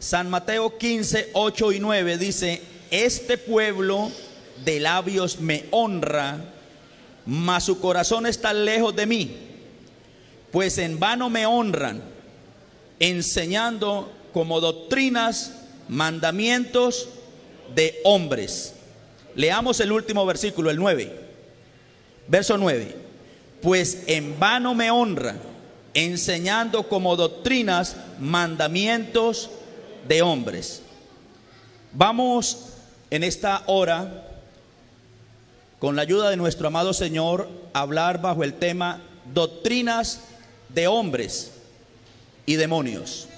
San Mateo 15, 8 y 9 dice: este pueblo de labios me honra, mas su corazón está lejos de mí, pues en vano me honran, enseñando como doctrinas mandamientos de hombres. Leamos el último versículo, el 9, verso 9. Pues en vano me honran, enseñando como doctrinas mandamientos de hombres. Vamos en esta hora, con la ayuda de nuestro amado Señor, a hablar bajo el tema doctrinas de hombres y demonios.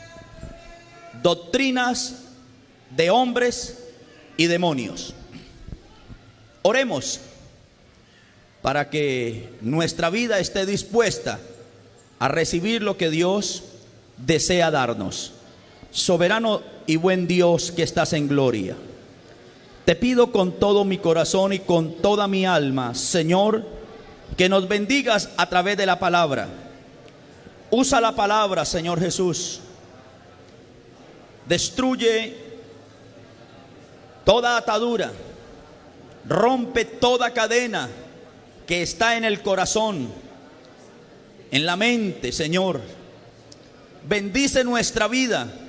Doctrinas de hombres y demonios. Oremos para que nuestra vida esté dispuesta a recibir lo que Dios desea darnos. Soberano y buen Dios que estás en gloria, te pido con todo mi corazón y con toda mi alma, Señor, que nos bendigas a través de la palabra. Usa la palabra, Señor Jesús. Destruye toda atadura, rompe toda cadena que está en el corazón, en la mente, Señor. Bendice nuestra vida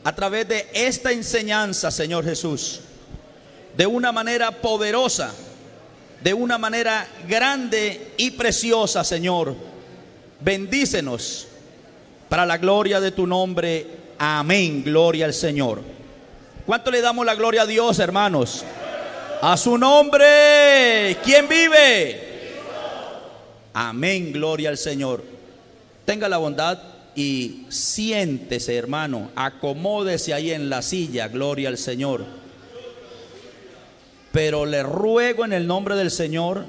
a través de esta enseñanza, Señor Jesús, de una manera poderosa, de una manera grande y preciosa, Señor. Bendícenos para la gloria de tu nombre. Amén. Gloria al Señor. ¿Cuánto le damos la gloria a Dios, hermanos? A su nombre. ¿Quién vive? Amén. Gloria al Señor. Tenga la bondad y siéntese, hermano. Acomódese ahí en la silla. Gloria al Señor. Pero le ruego en el nombre del Señor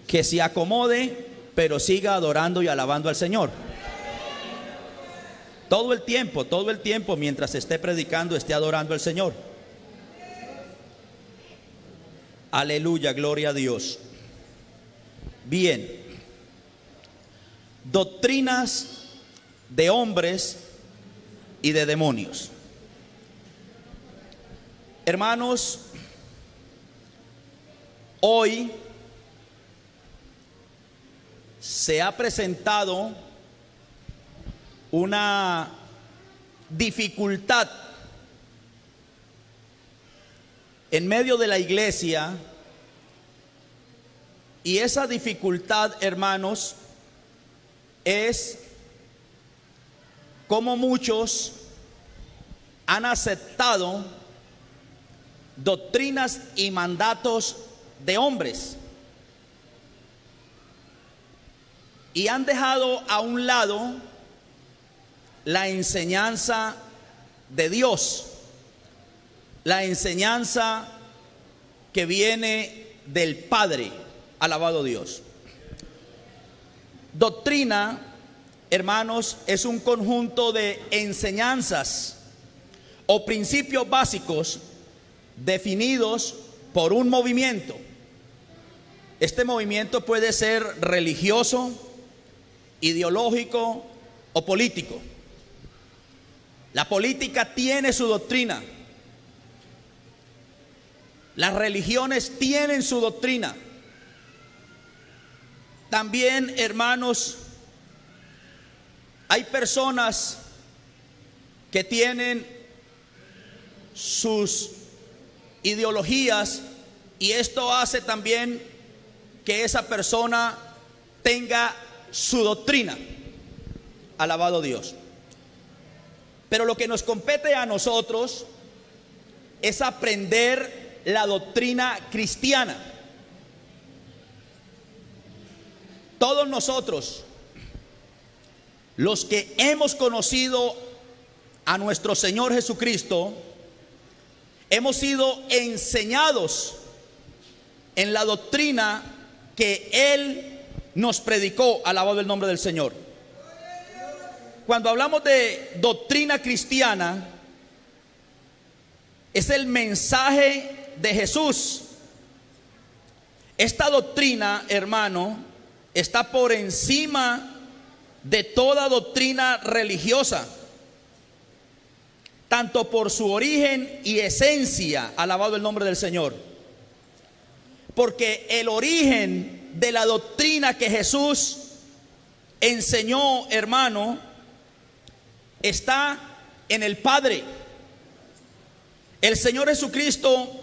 que se acomode, pero siga adorando y alabando al Señor. Todo el tiempo, mientras esté predicando, esté adorando al Señor. Aleluya, gloria a Dios. Bien. Doctrinas de hombres y de demonios. Hermanos, hoy se ha presentado una dificultad en medio de la iglesia, y esa dificultad, hermanos, es como muchos han aceptado doctrinas y mandatos de hombres y han dejado a un lado la enseñanza de Dios, la enseñanza que viene del Padre. Alabado Dios. Doctrina, hermanos, es un conjunto de enseñanzas o principios básicos definidos por un movimiento. Este movimiento puede ser religioso, ideológico o político. La política tiene su doctrina. Las religiones tienen su doctrina. También, hermanos, hay personas que tienen sus ideologías, y esto hace también que esa persona tenga su doctrina. Alabado Dios. Pero lo que nos compete a nosotros es aprender la doctrina cristiana. Todos nosotros, los que hemos conocido a nuestro Señor Jesucristo, hemos sido enseñados en la doctrina que Él nos predicó. Alabado el nombre del Señor. Cuando hablamos de doctrina cristiana, es el mensaje de Jesús. Esta doctrina, hermano, está por encima de toda doctrina religiosa. tanto por su origen y esencia, alabado el nombre del Señor. Porque el origen de la doctrina que Jesús enseñó, hermano, está en el Padre. El Señor Jesucristo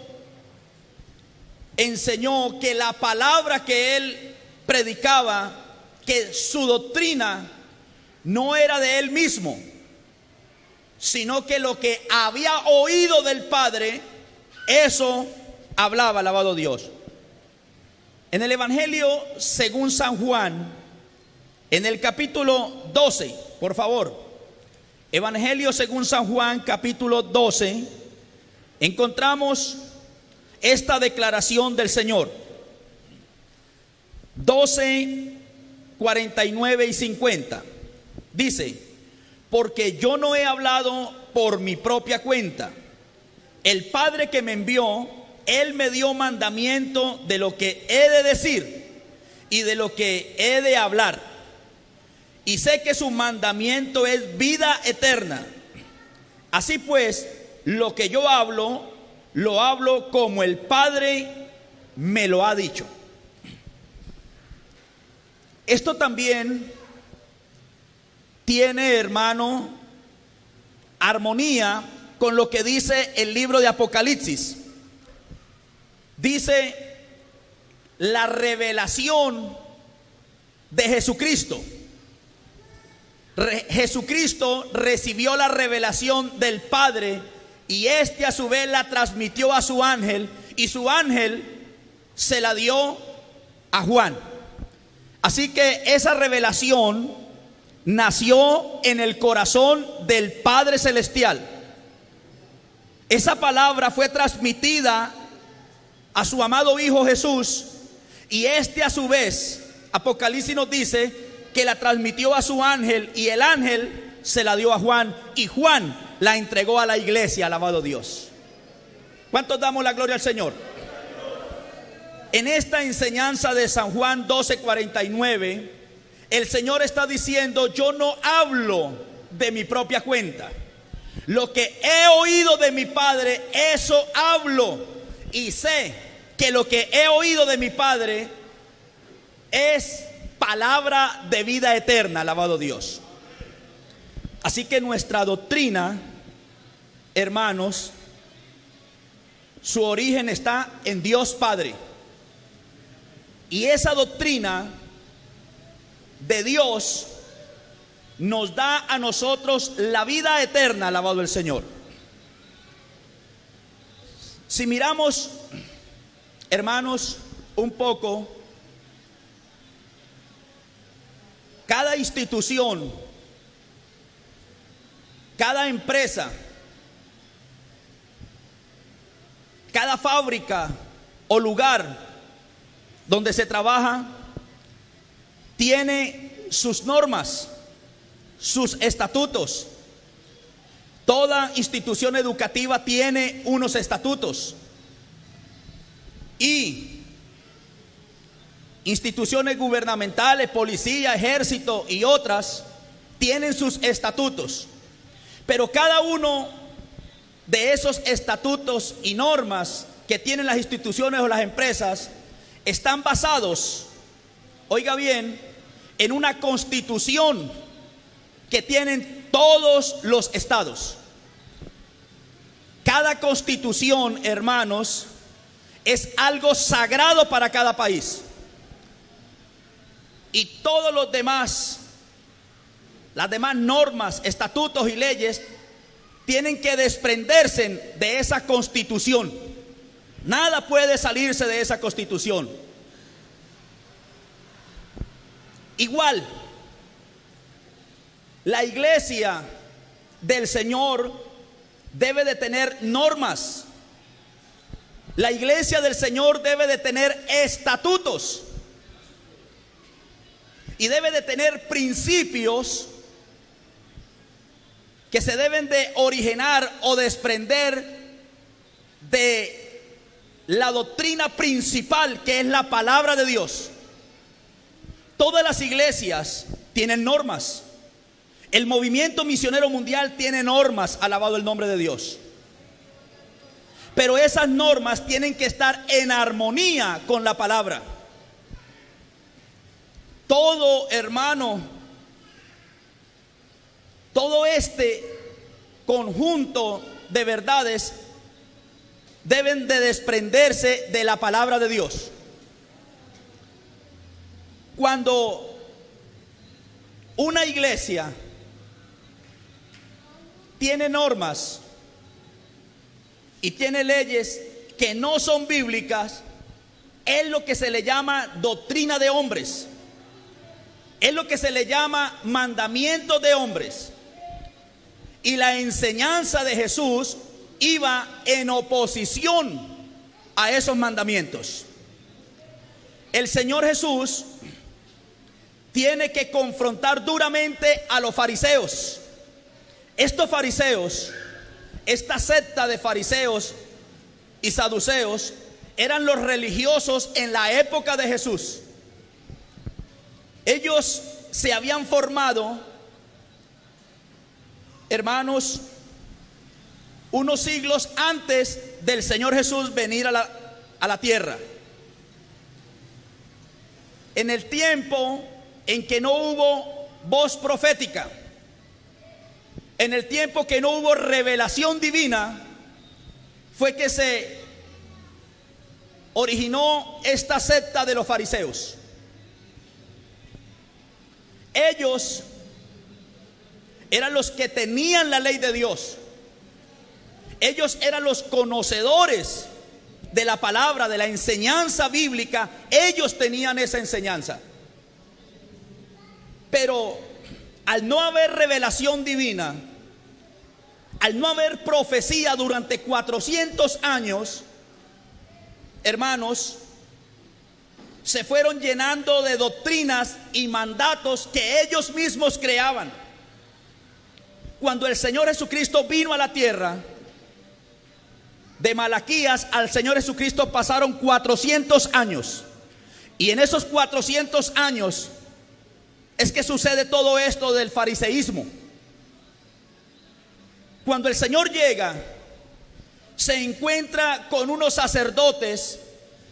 enseñó que la palabra que Él predicaba, que su doctrina no era de Él mismo, sino que lo que había oído del Padre, eso hablaba, alabado Dios. En el Evangelio según San Juan, en el capítulo 12, por favor, Evangelio según San Juan, capítulo 12, encontramos esta declaración del Señor. 12, 49 y 50. Dice: porque yo no he hablado por mi propia cuenta. El Padre que me envió, Él me dio mandamiento de lo que he de decir y de lo que he de hablar. Y sé que su mandamiento es vida eterna. Así pues, lo que yo hablo, lo hablo como el Padre me lo ha dicho. Esto también tiene, hermano, armonía con lo que dice el libro de Apocalipsis. Dice la revelación de Jesucristo. Jesucristo recibió la revelación del Padre y este a su vez la transmitió a su ángel, y su ángel se la dio a Juan. Así que esa revelación nació en el corazón del Padre Celestial. Esa palabra fue transmitida a su amado Hijo Jesús, y este a su vez, Apocalipsis nos dice que la transmitió a su ángel, y el ángel se la dio a Juan, y Juan la entregó a la iglesia, alabado Dios. ¿Cuántos damos la gloria al Señor? En esta enseñanza de San Juan 12:49, el Señor está diciendo: yo no hablo de mi propia cuenta. Lo que he oído de mi Padre, eso hablo. Y sé que lo que he oído de mi Padre es palabra de vida eterna, alabado Dios. Así que nuestra doctrina, hermanos, su origen está en Dios Padre. Y esa doctrina de Dios nos da a nosotros la vida eterna, alabado el Señor. Si miramos, hermanos, un poco, cada institución, cada empresa, cada fábrica o lugar donde se trabaja tiene sus normas, sus estatutos. Toda institución educativa tiene unos estatutos, y instituciones gubernamentales, policía, ejército y otras tienen sus estatutos. Pero cada uno de esos estatutos y normas que tienen las instituciones o las empresas están basados, oiga bien, en una constitución que tienen todos los estados. Cada constitución, hermanos, es algo sagrado para cada país. Y todos los demás, las demás normas, estatutos y leyes tienen que desprenderse de esa constitución. Nada puede salirse de esa constitución. Igual, la iglesia del Señor debe de tener normas. La iglesia del Señor debe de tener estatutos. Y debe de tener principios que se deben de originar o desprender de la doctrina principal, que es la palabra de Dios. Todas las iglesias tienen normas, El movimiento misionero mundial tiene normas, alabado el nombre de Dios. Pero esas normas tienen que estar en armonía con la palabra. Todo, hermano, todo este conjunto de verdades deben de desprenderse de la palabra de Dios. Cuando una iglesia tiene normas y tiene leyes que no son bíblicas, es lo que se le llama doctrina de hombres, es lo que se le llama mandamiento de hombres. Y la enseñanza de Jesús iba en oposición a esos mandamientos. El Señor Jesús tiene que confrontar duramente a los fariseos. Estos fariseos, esta secta de fariseos y saduceos, eran los religiosos en la época de Jesús. Ellos se habían formado, hermanos, unos siglos antes del Señor Jesús venir a la tierra. En el tiempo en que no hubo voz profética, en el tiempo que no hubo revelación divina, fue que se originó esta secta de los fariseos. Ellos eran los que tenían la ley de Dios. Ellos eran los conocedores de la palabra, de la enseñanza bíblica. Ellos tenían esa enseñanza. Pero al no haber revelación divina, al no haber profecía durante 400 años, hermanos, se fueron llenando de doctrinas y mandatos que ellos mismos creaban. Cuando el Señor Jesucristo vino a la tierra, de Malaquías al Señor Jesucristo pasaron 400 años. Y en esos 400 años es que sucede todo esto del fariseísmo. Cuando el Señor llega, se encuentra con unos sacerdotes,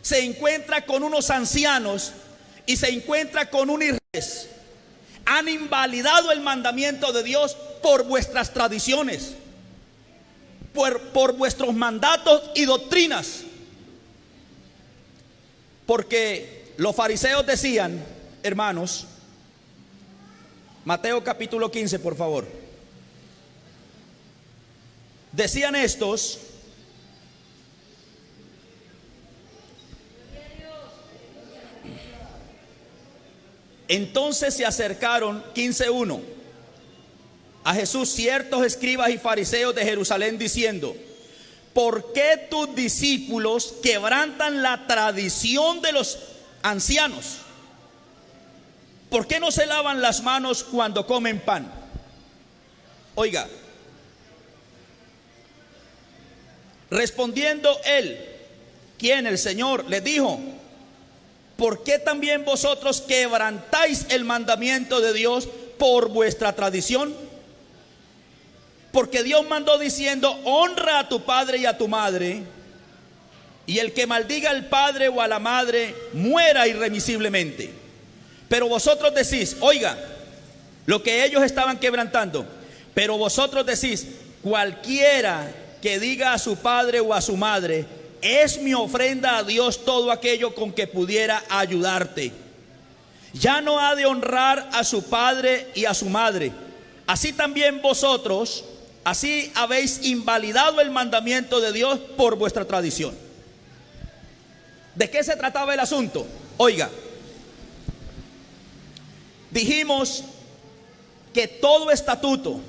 se encuentra con unos ancianos y se encuentra con un Israel. Han invalidado el mandamiento de Dios por vuestras tradiciones, por vuestros mandatos y doctrinas. Porque los fariseos decían, hermanos, Mateo capítulo 15, por favor. Decían estos: entonces se acercaron, 15:1, a Jesús ciertos escribas y fariseos de Jerusalén diciendo: ¿por qué tus discípulos quebrantan la tradición de los ancianos? ¿Por qué no se lavan las manos cuando comen pan? Oiga, respondiendo él, ¿quién? El Señor, les dijo: ¿por qué también vosotros quebrantáis el mandamiento de Dios por vuestra tradición? Porque Dios mandó diciendo: honra a tu padre y a tu madre, y el que maldiga al padre o a la madre muera irremisiblemente. Pero vosotros decís, oiga, lo que ellos estaban quebrantando, pero vosotros decís: cualquiera que diga a su padre o a su madre, es mi ofrenda a Dios todo aquello con que pudiera ayudarte, ya no ha de honrar a su padre y a su madre. Así también vosotros, así habéis invalidado el mandamiento de Dios por vuestra tradición. ¿De qué se trataba el asunto? Oiga, dijimos que todo estatuto,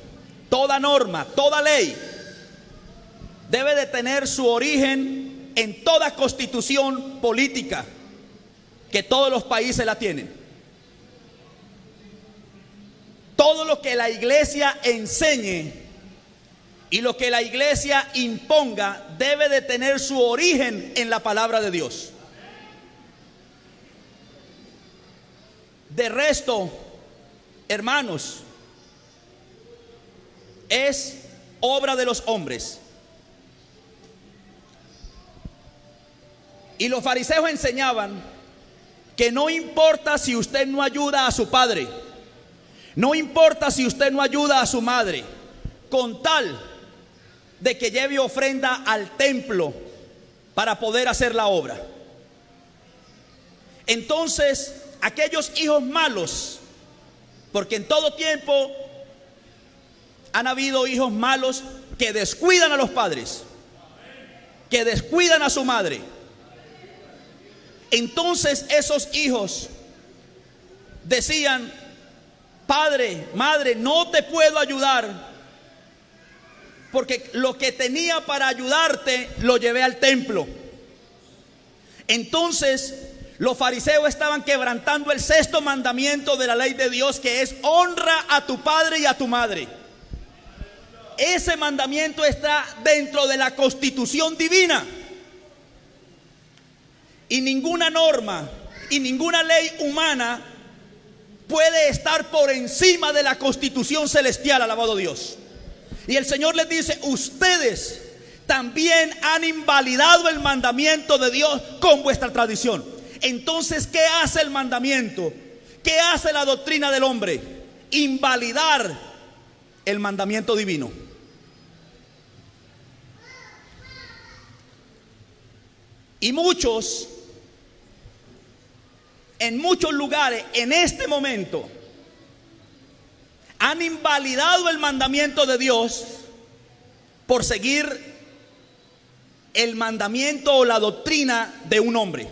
toda norma, toda ley debe de tener su origen en toda constitución política, que todos los países la tienen. Todo lo que la iglesia enseñe y lo que la iglesia imponga debe de tener su origen en la palabra de Dios. De resto, hermanos, es obra de los hombres. Y los fariseos enseñaban que no importa si usted no ayuda a su padre, no importa si usted no ayuda a su madre, con tal de que lleve ofrenda al templo para poder hacer la obra. Entonces, aquellos hijos malos, porque en todo tiempo han habido hijos malos que descuidan a los padres, que descuidan a su madre. Entonces esos hijos decían: padre, madre, no te puedo ayudar, porque lo que tenía para ayudarte lo llevé al templo. Entonces los fariseos estaban quebrantando el sexto mandamiento de la ley de Dios, que es: honra a tu padre y a tu madre. Ese mandamiento está dentro de la constitución divina. Y ninguna norma y ninguna ley humana puede estar por encima de la constitución celestial, alabado Dios. Y el Señor les dice: ustedes también han invalidado el mandamiento de Dios con vuestra tradición. Entonces, ¿qué hace el mandamiento? ¿Qué hace la doctrina del hombre? Invalidar el mandamiento divino. Y muchos, en muchos lugares, en este momento, han invalidado el mandamiento de Dios por seguir el mandamiento o la doctrina de un hombre.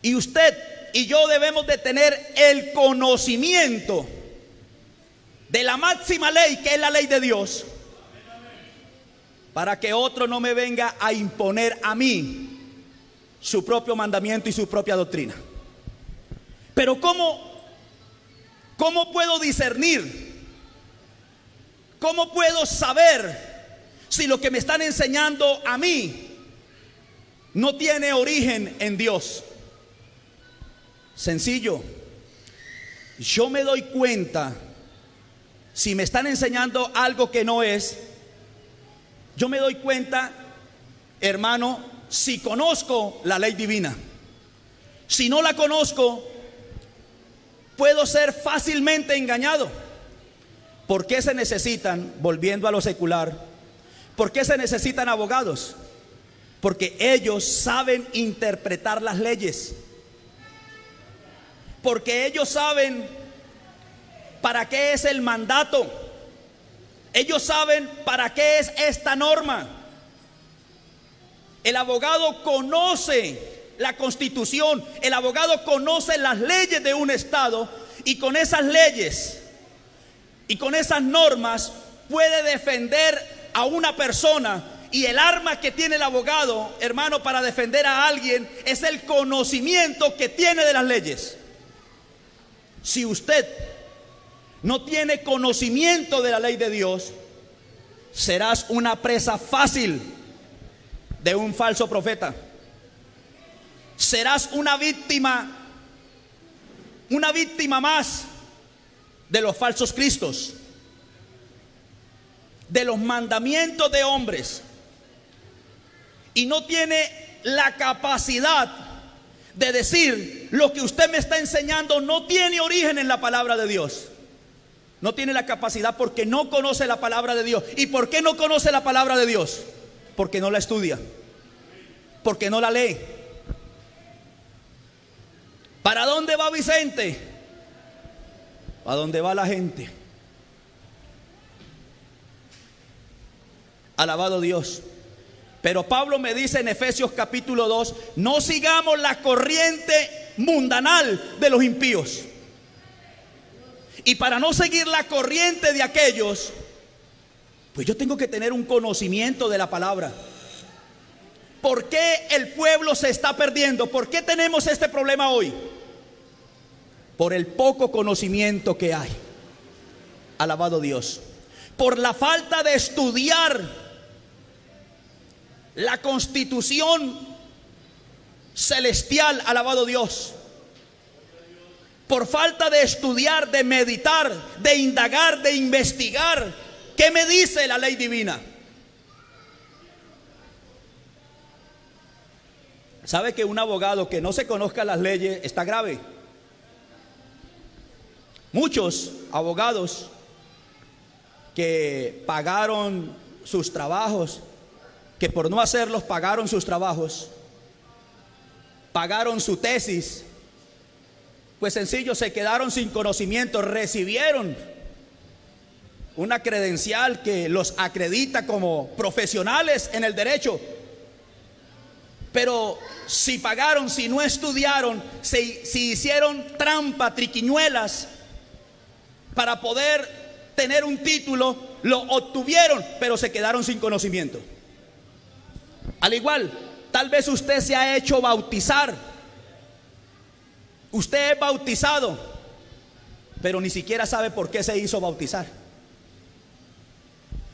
Y usted y yo debemos de tener el conocimiento de la máxima ley, que es la ley de Dios, para que otro no me venga a imponer a mí su propio mandamiento y su propia doctrina. Pero ¿cómo puedo discernir? ¿Cómo puedo saber si lo que me están enseñando a mí no tiene origen en Dios? Sencillo. Yo me doy cuenta si me están enseñando algo que no es. Yo me doy cuenta, hermano, si conozco la ley divina. Si no la conozco, puedo ser fácilmente engañado. ¿Por qué se necesitan, volviendo a lo secular, por qué se necesitan abogados? Porque ellos saben interpretar las leyes. Porque ellos saben para qué es el mandato. Ellos saben para qué es esta norma. El abogado conoce la Constitución, el abogado conoce las leyes de un estado, y con esas leyes y con esas normas puede defender a una persona. Y el arma que tiene el abogado, hermano, para defender a alguien es el conocimiento que tiene de las leyes. Si usted no tiene conocimiento de la ley de Dios, serás una presa fácil de un falso profeta. Serás una víctima más de los falsos cristos, de los mandamientos de hombres, y no tiene la capacidad de decir: lo que usted me está enseñando no tiene origen en la palabra de Dios. No tiene la capacidad porque no conoce la palabra de Dios. ¿Y por qué no conoce la palabra de Dios? Porque no la estudia, porque no la lee. ¿Para dónde va Vicente? ¿A dónde va la gente? Alabado Dios. Pero Pablo me dice en Efesios capítulo 2: no sigamos la corriente mundanal de los impíos. Y para no seguir la corriente de aquellos, pues yo tengo que tener un conocimiento de la palabra. ¿Por qué el pueblo se está perdiendo? ¿Por qué tenemos este problema hoy? Por el poco conocimiento que hay. Alabado Dios. Por la falta de estudiar la constitución celestial. Alabado Dios. por falta de estudiar, de meditar, de indagar, de investigar. ¿Qué me dice la ley divina? ¿Sabe que un abogado que no se conozca las leyes está grave? Muchos abogados que pagaron sus trabajos, que por no hacerlos pagaron sus trabajos, pagaron su tesis, pues sencillo, se quedaron sin conocimiento, recibieron una credencial que los acredita como profesionales en el derecho, pero si pagaron, si no estudiaron, si hicieron trampa, triquiñuelas para poder tener un título, lo obtuvieron, pero se quedaron sin conocimiento. Al igual, tal vez usted se ha hecho bautizar, usted es bautizado, pero ni siquiera sabe por qué se hizo bautizar.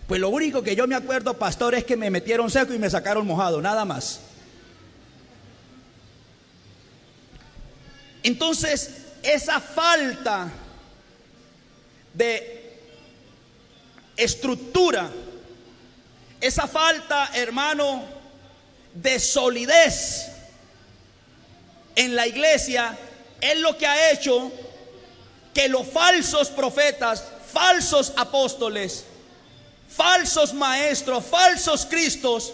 Pues lo único que yo me acuerdo, pastor, es que me metieron seco y me sacaron mojado, nada más. Entonces, esa falta de estructura, esa falta, hermano, de solidez en la iglesia es lo que ha hecho que los falsos profetas, falsos apóstoles, falsos maestros, falsos cristos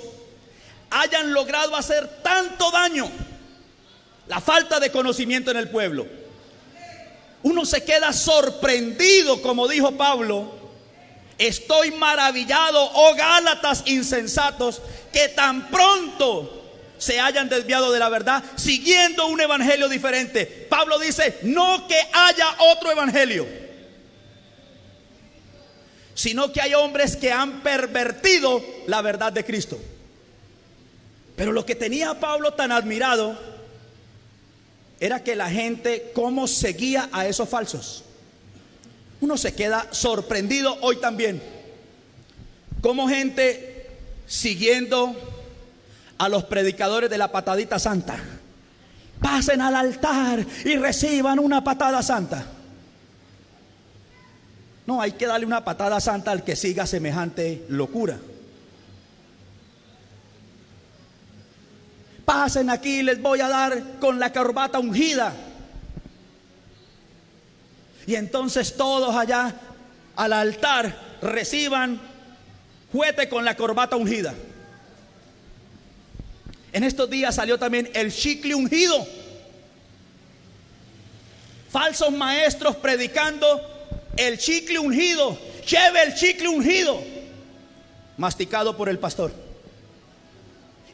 hayan logrado hacer tanto daño. La falta de conocimiento en el pueblo. Uno se queda sorprendido, como dijo Pablo: estoy maravillado, oh Gálatas insensatos, que tan pronto se hayan desviado de la verdad, siguiendo un evangelio diferente. Pablo dice: no que haya otro evangelio, sino que hay hombres que han pervertido la verdad de Cristo. Pero lo que tenía Pablo tan admirado era que la gente cómo seguía a esos falsos. Uno se queda sorprendido hoy también, como gente siguiendo a los predicadores de la patadita santa. Pasen al altar y reciban una patada santa. No, hay que darle una patada santa al que siga semejante locura. Pasen aquí, les voy a dar con la corbata ungida. Y entonces todos allá al altar reciban juguete con la corbata ungida. En estos días salió también el chicle ungido. Falsos maestros predicando el chicle ungido. Lleve el chicle ungido, masticado por el pastor.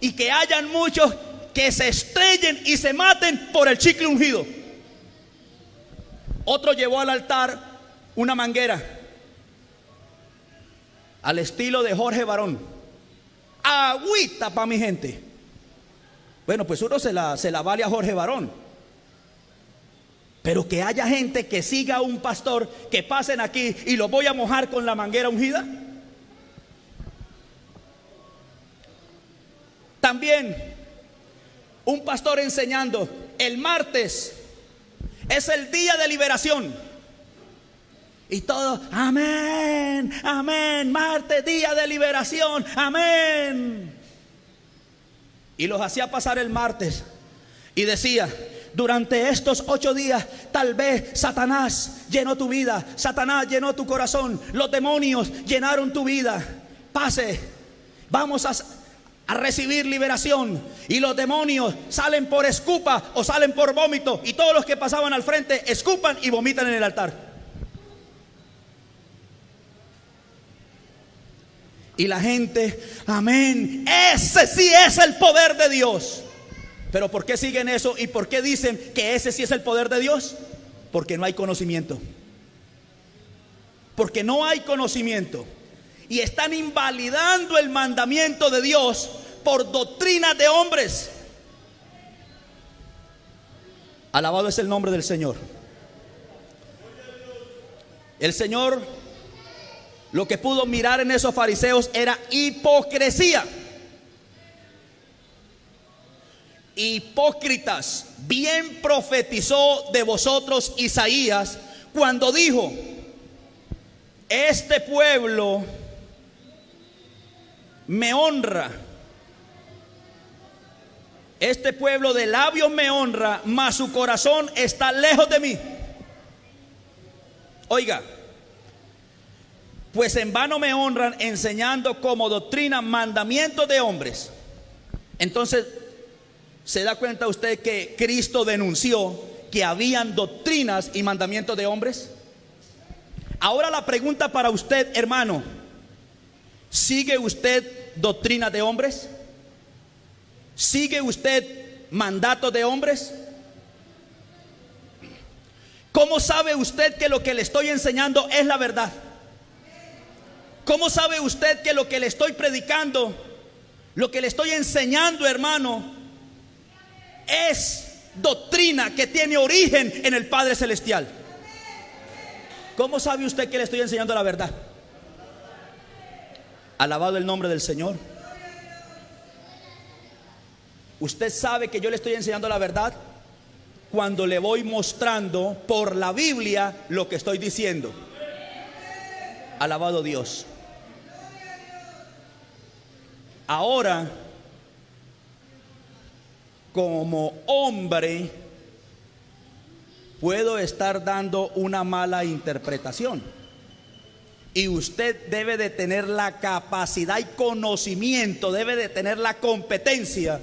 Y que hayan muchos que se estrellen y se maten por el chicle ungido. Otro llevó al altar una manguera al estilo de Jorge Barón. Agüita para mi gente. Bueno, pues uno se la vale a Jorge Barón. Pero que haya gente que siga a un pastor, que pasen aquí y lo voy a mojar con la manguera ungida. También un pastor enseñando: el martes es el día de liberación. Y todo: amén, amén, martes, día de liberación, amén. Y los hacía pasar el martes y decía: durante estos 8 días tal vez Satanás llenó tu vida, Satanás llenó tu corazón, los demonios llenaron tu vida. Pase, vamos a recibir liberación. Y los demonios salen por escupa o salen por vómito, y todos los que pasaban al frente escupan y vomitan en el altar. Y la gente: amén, ese sí es el poder de Dios. Pero ¿por qué siguen eso? ¿Y por qué dicen que ese sí es el poder de Dios? Porque no hay conocimiento. Porque no hay conocimiento. Y están invalidando el mandamiento de Dios por doctrinas de hombres. Alabado es el nombre del Señor. El Señor, lo que pudo mirar en esos fariseos era hipocresía. hipócritas, bien profetizó de vosotros Isaías cuando dijo: este pueblo me honra, este pueblo de labios me honra, mas su corazón está lejos de mí. Oiga, pues en vano me honran, enseñando como doctrina mandamientos de hombres. Entonces, ¿se da cuenta usted que Cristo denunció que habían doctrinas y mandamientos de hombres? Ahora la pregunta para usted, hermano: ¿sigue usted doctrinas de hombres? ¿Sigue usted mandatos de hombres? ¿Cómo sabe usted que lo que le estoy enseñando es la verdad? ¿Cómo sabe usted que lo que le estoy predicando, lo que le estoy enseñando, hermano, es doctrina que tiene origen en el Padre Celestial? ¿Cómo sabe usted que le estoy enseñando la verdad? Alabado el nombre del Señor. Usted sabe que yo le estoy enseñando la verdad cuando le voy mostrando por la Biblia lo que estoy diciendo. Alabado Dios. Ahora, como hombre, puedo estar dando una mala interpretación, y usted debe de tener la capacidad y conocimiento, debe de tener la competencia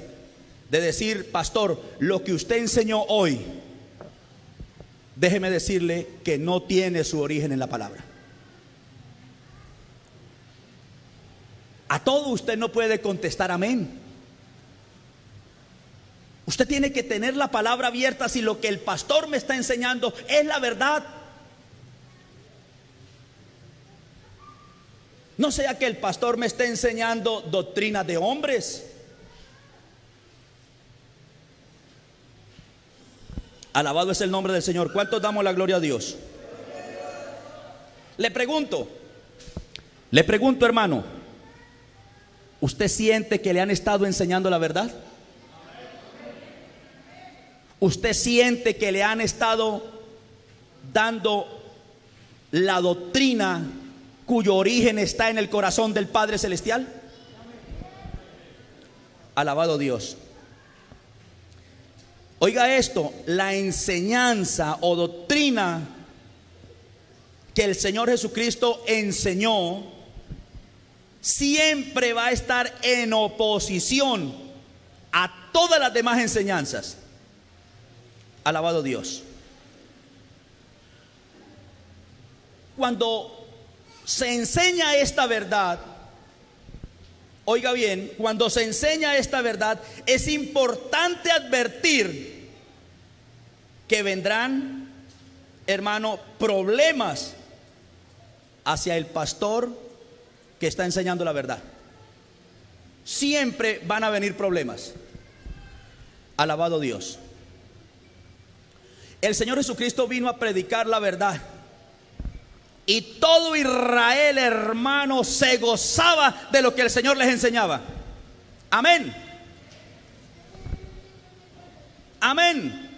de decir: pastor, lo que usted enseñó hoy, déjeme decirle que no tiene su origen en la palabra. A todo usted no puede contestar amén. Usted tiene que tener la palabra abierta si lo que el pastor me está enseñando es la verdad. No sea que el pastor me esté enseñando doctrina de hombres. Alabado es el nombre del Señor. ¿Cuántos damos la gloria a Dios? Le pregunto, hermano, ¿usted siente que le han estado enseñando la verdad? ¿Usted siente que le han estado dando la doctrina cuyo origen está en el corazón del Padre Celestial? Alabado Dios. Oiga esto: la enseñanza o doctrina que el Señor Jesucristo enseñó siempre va a estar en oposición a todas las demás enseñanzas. Alabado Dios. Cuando se enseña esta verdad, oiga bien, cuando se enseña esta verdad, es importante advertir que vendrán, hermano, problemas hacia el pastor que está enseñando la verdad. Siempre van a venir problemas. Alabado Dios. El Señor Jesucristo vino a predicar la verdad, y todo Israel, hermano, se gozaba de lo que el Señor les enseñaba. Amén. Amén.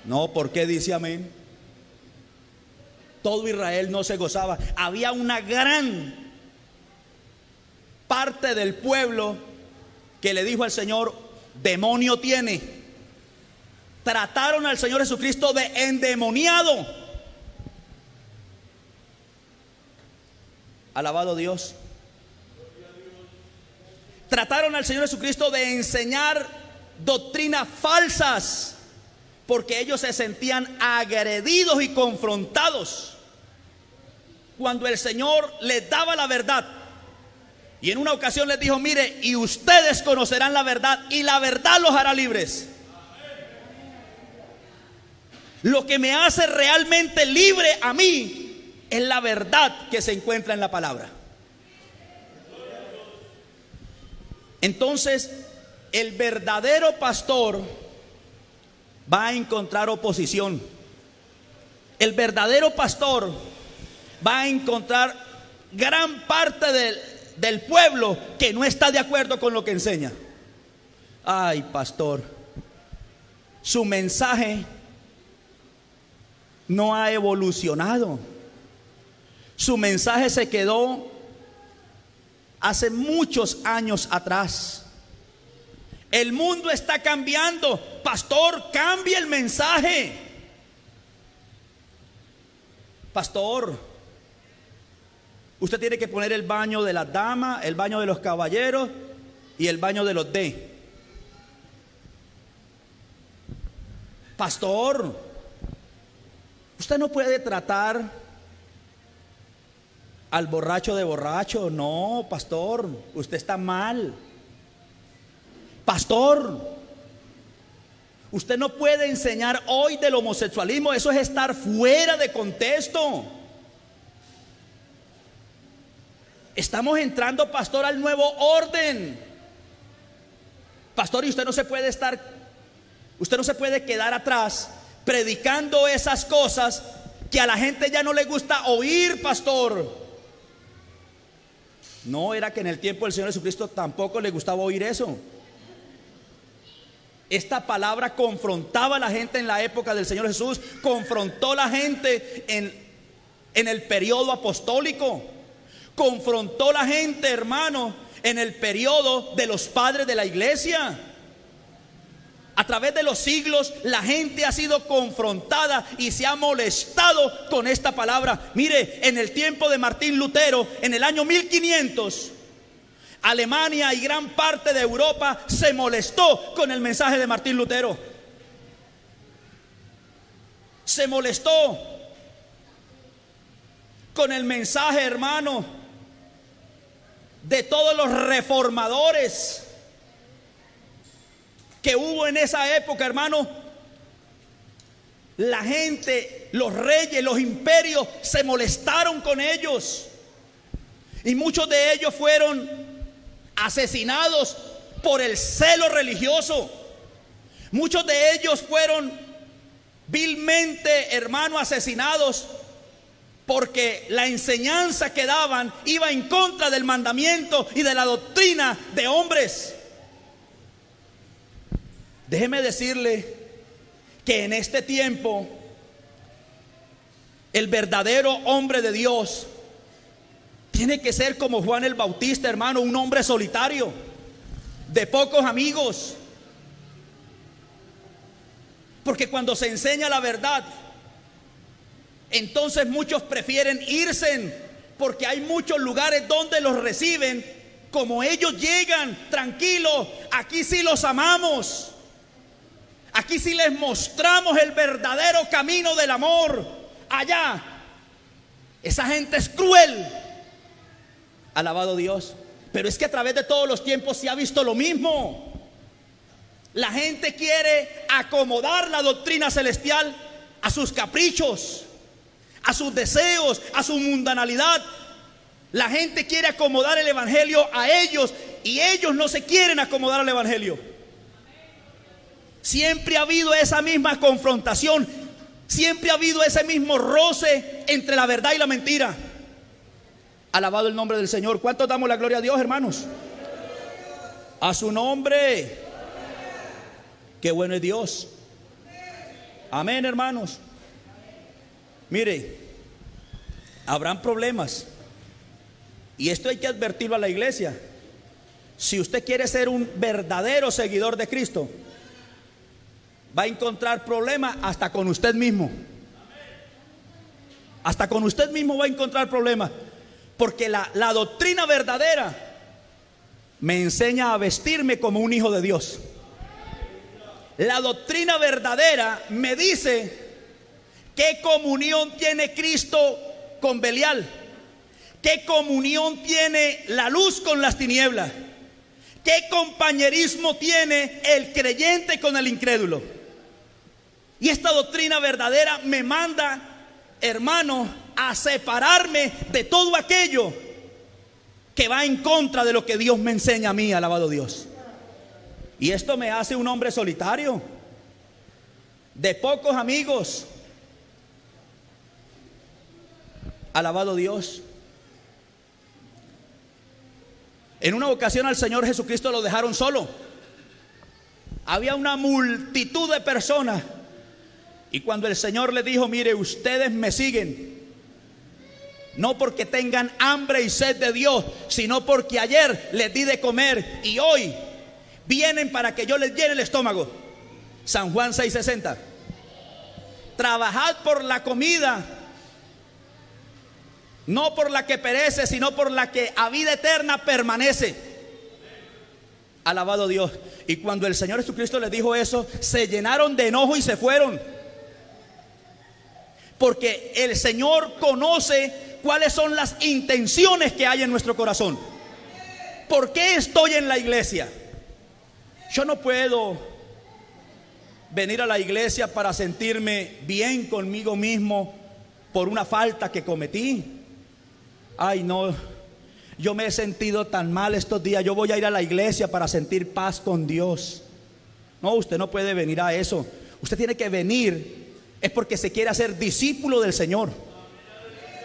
No, ¿por qué dice amén? Todo Israel no se gozaba. Había una gran parte del pueblo que le dijo al Señor: demonio tiene. Trataron al Señor Jesucristo de endemoniado. Alabado Dios. Trataron al Señor Jesucristo de enseñar doctrinas falsas, porque ellos se sentían agredidos y confrontados cuando el Señor les daba la verdad. Y en una ocasión les dijo: mire, y ustedes conocerán la verdad, y la verdad los hará libres. Lo que me hace realmente libre a mí es la verdad que se encuentra en la palabra. Entonces, el verdadero pastor va a encontrar oposición. El verdadero pastor va a encontrar gran parte del pueblo que no está de acuerdo con lo que enseña. Ay, pastor, su mensaje no ha evolucionado. Su mensaje se quedó hace muchos años atrás. El mundo está cambiando. Pastor, cambie el mensaje. Pastor, usted tiene que poner el baño de las damas, el baño de los caballeros y el baño de los D. Pastor, usted no puede tratar al borracho de borracho. No, pastor, usted está mal. Pastor, usted no puede enseñar hoy del homosexualismo. Eso es estar fuera de contexto. Estamos entrando, pastor, al nuevo orden. Pastor, y usted no se puede quedar atrás predicando esas cosas que a la gente ya no le gusta oír, pastor. No, era que en el tiempo del Señor Jesucristo tampoco le gustaba oír eso. Esta palabra confrontaba a la gente en la época del Señor Jesús, confrontó a la gente en el periodo apostólico, confrontó a la gente, hermano, en el periodo de los padres de la iglesia. A través de los siglos la gente ha sido confrontada y se ha molestado con esta palabra. Mire, en el tiempo de Martín Lutero, en el año 1500, Alemania y gran parte de Europa se molestó con el mensaje de Martín Lutero. Se molestó con el mensaje, hermano, de todos los reformadores que hubo en esa época, hermano. La gente, los reyes, los imperios se molestaron con ellos, y muchos de ellos fueron asesinados por el celo religioso. Muchos de ellos fueron vilmente, hermano, asesinados porque la enseñanza que daban iba en contra del mandamiento y de la doctrina de hombres. Déjeme decirle que en este tiempo el verdadero hombre de Dios tiene que ser como Juan el Bautista, hermano, un hombre solitario, de pocos amigos. Porque cuando se enseña la verdad, entonces muchos prefieren irse, porque hay muchos lugares donde los reciben como ellos llegan, tranquilos. Aquí sí los amamos. Aquí sí les mostramos el verdadero camino del amor. Allá, esa gente es cruel. Alabado Dios. Pero es que a través de todos los tiempos se ha visto lo mismo. La gente quiere acomodar la doctrina celestial a sus caprichos, a sus deseos, a su mundanalidad. La gente quiere acomodar el evangelio a ellos, y ellos no se quieren acomodar al evangelio. Siempre ha habido esa misma confrontación, siempre ha habido ese mismo roce entre la verdad y la mentira. Alabado el nombre del Señor. ¿Cuántos damos la gloria a Dios, hermanos? A su nombre. Qué bueno es Dios. Amén, hermanos. Mire, habrán problemas, y esto hay que advertirlo a la iglesia. Si usted quiere ser un verdadero seguidor de Cristo, va a encontrar problemas hasta con usted mismo. Hasta con usted mismo va a encontrar problemas. Porque la doctrina verdadera me enseña a vestirme como un hijo de Dios. La doctrina verdadera me dice qué comunión tiene Cristo con Belial, qué comunión tiene la luz con las tinieblas, qué compañerismo tiene el creyente con el incrédulo. Y esta doctrina verdadera me manda, hermano, a separarme de todo aquello que va en contra de lo que Dios me enseña a mí. Alabado Dios. Y esto me hace un hombre solitario, de pocos amigos. Alabado Dios. En una ocasión al Señor Jesucristo lo dejaron solo. había una multitud de personas. Y cuando el Señor les dijo: mire, ustedes me siguen no porque tengan hambre y sed de Dios, sino porque ayer les di de comer y hoy vienen para que yo les llene el estómago. San Juan 6:60. Trabajad por la comida, no por la que perece, sino por la que a vida eterna permanece. Alabado Dios. Y cuando el Señor Jesucristo les dijo eso, se llenaron de enojo y se fueron. Porque el Señor conoce cuáles son las intenciones que hay en nuestro corazón. ¿Por qué estoy en la iglesia? Yo no puedo venir a la iglesia para sentirme bien conmigo mismo por una falta que cometí. Ay, no, yo me he sentido tan mal estos días, yo voy a ir a la iglesia para sentir paz con Dios. No, usted no puede venir a eso. Usted tiene que venir es porque se quiere hacer discípulo del Señor.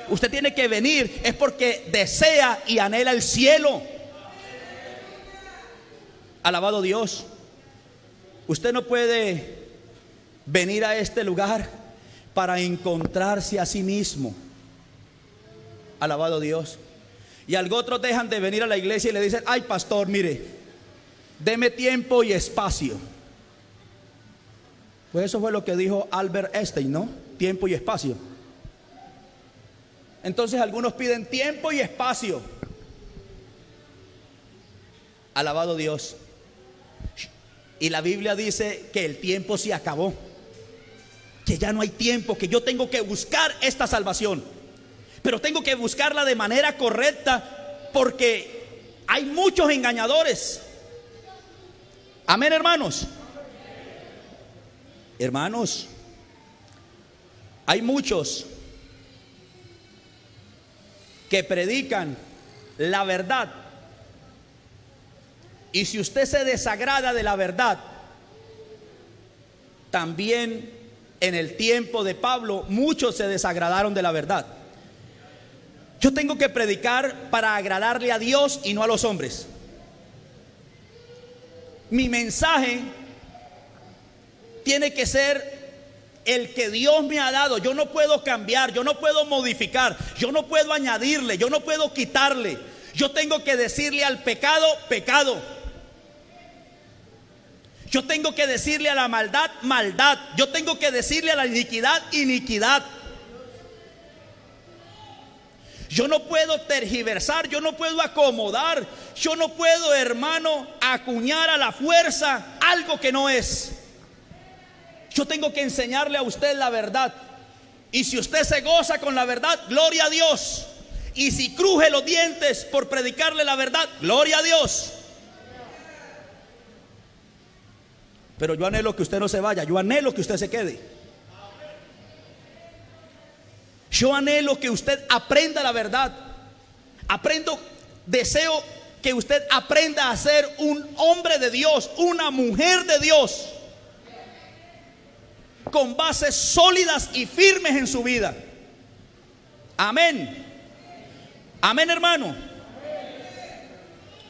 Usted tiene que venir es porque desea y anhela el cielo. Alabado Dios. Usted no puede venir a este lugar para encontrarse a sí mismo. Alabado Dios. Y algo otros dejan de venir a la iglesia y le dicen: ay, pastor, mire, deme tiempo y espacio. Pues eso fue lo que dijo Albert Einstein, ¿no? Tiempo y espacio. Entonces algunos piden tiempo y espacio. Alabado Dios. Y la Biblia dice que el tiempo se acabó, que ya no hay tiempo, que yo tengo que buscar esta salvación, pero tengo que buscarla de manera correcta, porque hay muchos engañadores. Amén, hermanos. Hermanos, hay muchos que predican la verdad, y si usted se desagrada de la verdad, también en el tiempo de Pablo muchos se desagradaron de la verdad. Yo tengo que predicar para agradarle a Dios y no a los hombres. Mi mensaje tiene que ser el que Dios me ha dado. Yo no puedo cambiar, yo no puedo modificar, yo no puedo añadirle, yo no puedo quitarle. Yo tengo que decirle al pecado, pecado. Yo tengo que decirle a la maldad, maldad. Yo tengo que decirle a la iniquidad, iniquidad. Yo no puedo tergiversar, yo no puedo acomodar, yo no puedo, hermano, acuñar a la fuerza algo que no es. Yo tengo que enseñarle a usted la verdad. Y si usted se goza con la verdad, gloria a Dios. Y si cruje los dientes por predicarle la verdad, gloria a Dios. Pero yo anhelo que usted no se vaya, yo anhelo que usted se quede. Yo anhelo que usted aprenda la verdad. Deseo que usted aprenda a ser un hombre de Dios, una mujer de Dios, con bases sólidas y firmes en su vida. Amén. Amén, hermano.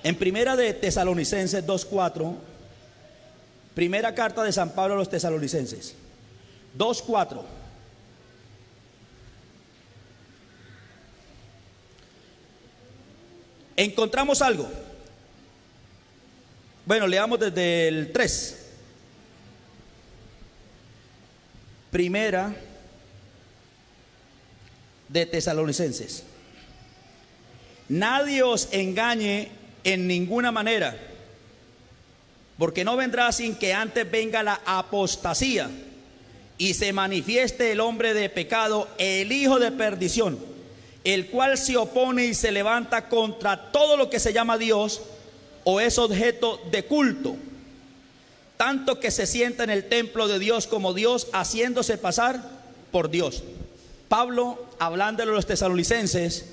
En primera de Tesalonicenses 2:4, primera carta de San Pablo a los Tesalonicenses 2:4. Encontramos algo. Bueno, leamos desde el 3. Primera de Tesalonicenses. Nadie os engañe en ninguna manera, porque no vendrá sin que antes venga la apostasía y se manifieste el hombre de pecado, el hijo de perdición, el cual se opone y se levanta contra todo lo que se llama Dios o es objeto de culto, tanto que se sienta en el templo de Dios como Dios, haciéndose pasar por Dios. Pablo, hablando de los tesalonicenses,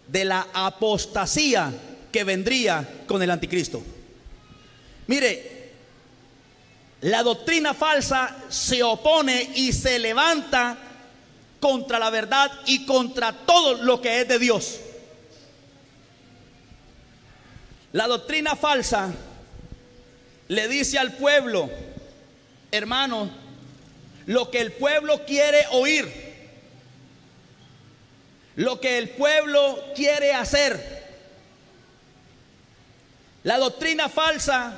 de la apostasía que vendría con el anticristo. Mire, la doctrina falsa se opone y se levanta contra la verdad y contra todo lo que es de Dios. La doctrina falsa le dice al pueblo, hermano, lo que el pueblo quiere oír, lo que el pueblo quiere hacer. La doctrina falsa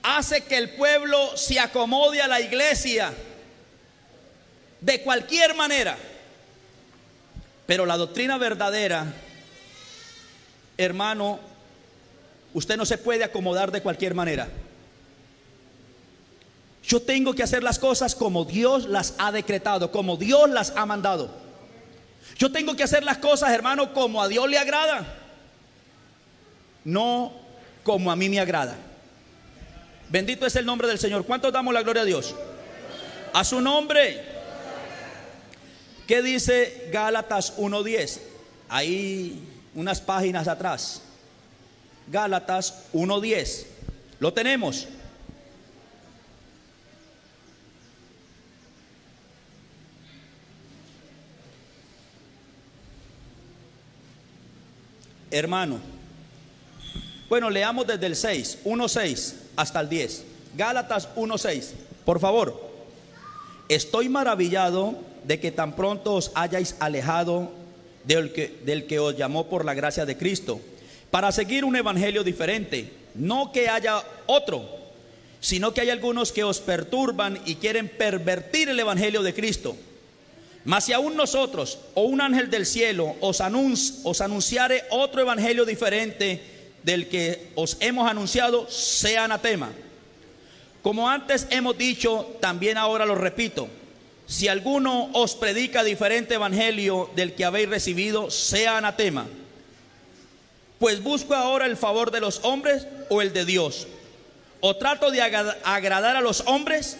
hace que el pueblo se acomode a la iglesia de cualquier manera. Pero la doctrina verdadera, hermano, usted no se puede acomodar de cualquier manera. Yo tengo que hacer las cosas como Dios las ha decretado, como Dios las ha mandado. Yo tengo que hacer las cosas, hermano, como a Dios le agrada, no como a mí me agrada. Bendito es el nombre del Señor. ¿Cuántos damos la gloria a Dios? A su nombre. ¿Qué dice Gálatas 1:10? Ahí unas páginas atrás. Gálatas 1:10. ¿Lo tenemos? Hermano, bueno, leamos desde el 6, 1:6 hasta el 10. Gálatas 1:6. Por favor. Estoy maravillado de que tan pronto os hayáis alejado del que os llamó por la gracia de Cristo, para seguir un evangelio diferente. No que haya otro, sino que hay algunos que os perturban y quieren pervertir el evangelio de Cristo. Mas si aún nosotros o un ángel del cielo os anunciare otro evangelio diferente del que os hemos anunciado, sea anatema. Como antes hemos dicho, también ahora lo repito: si alguno os predica diferente evangelio del que habéis recibido, sea anatema. Pues busco ahora el favor de los hombres o el de Dios. ¿O trato de agradar a los hombres?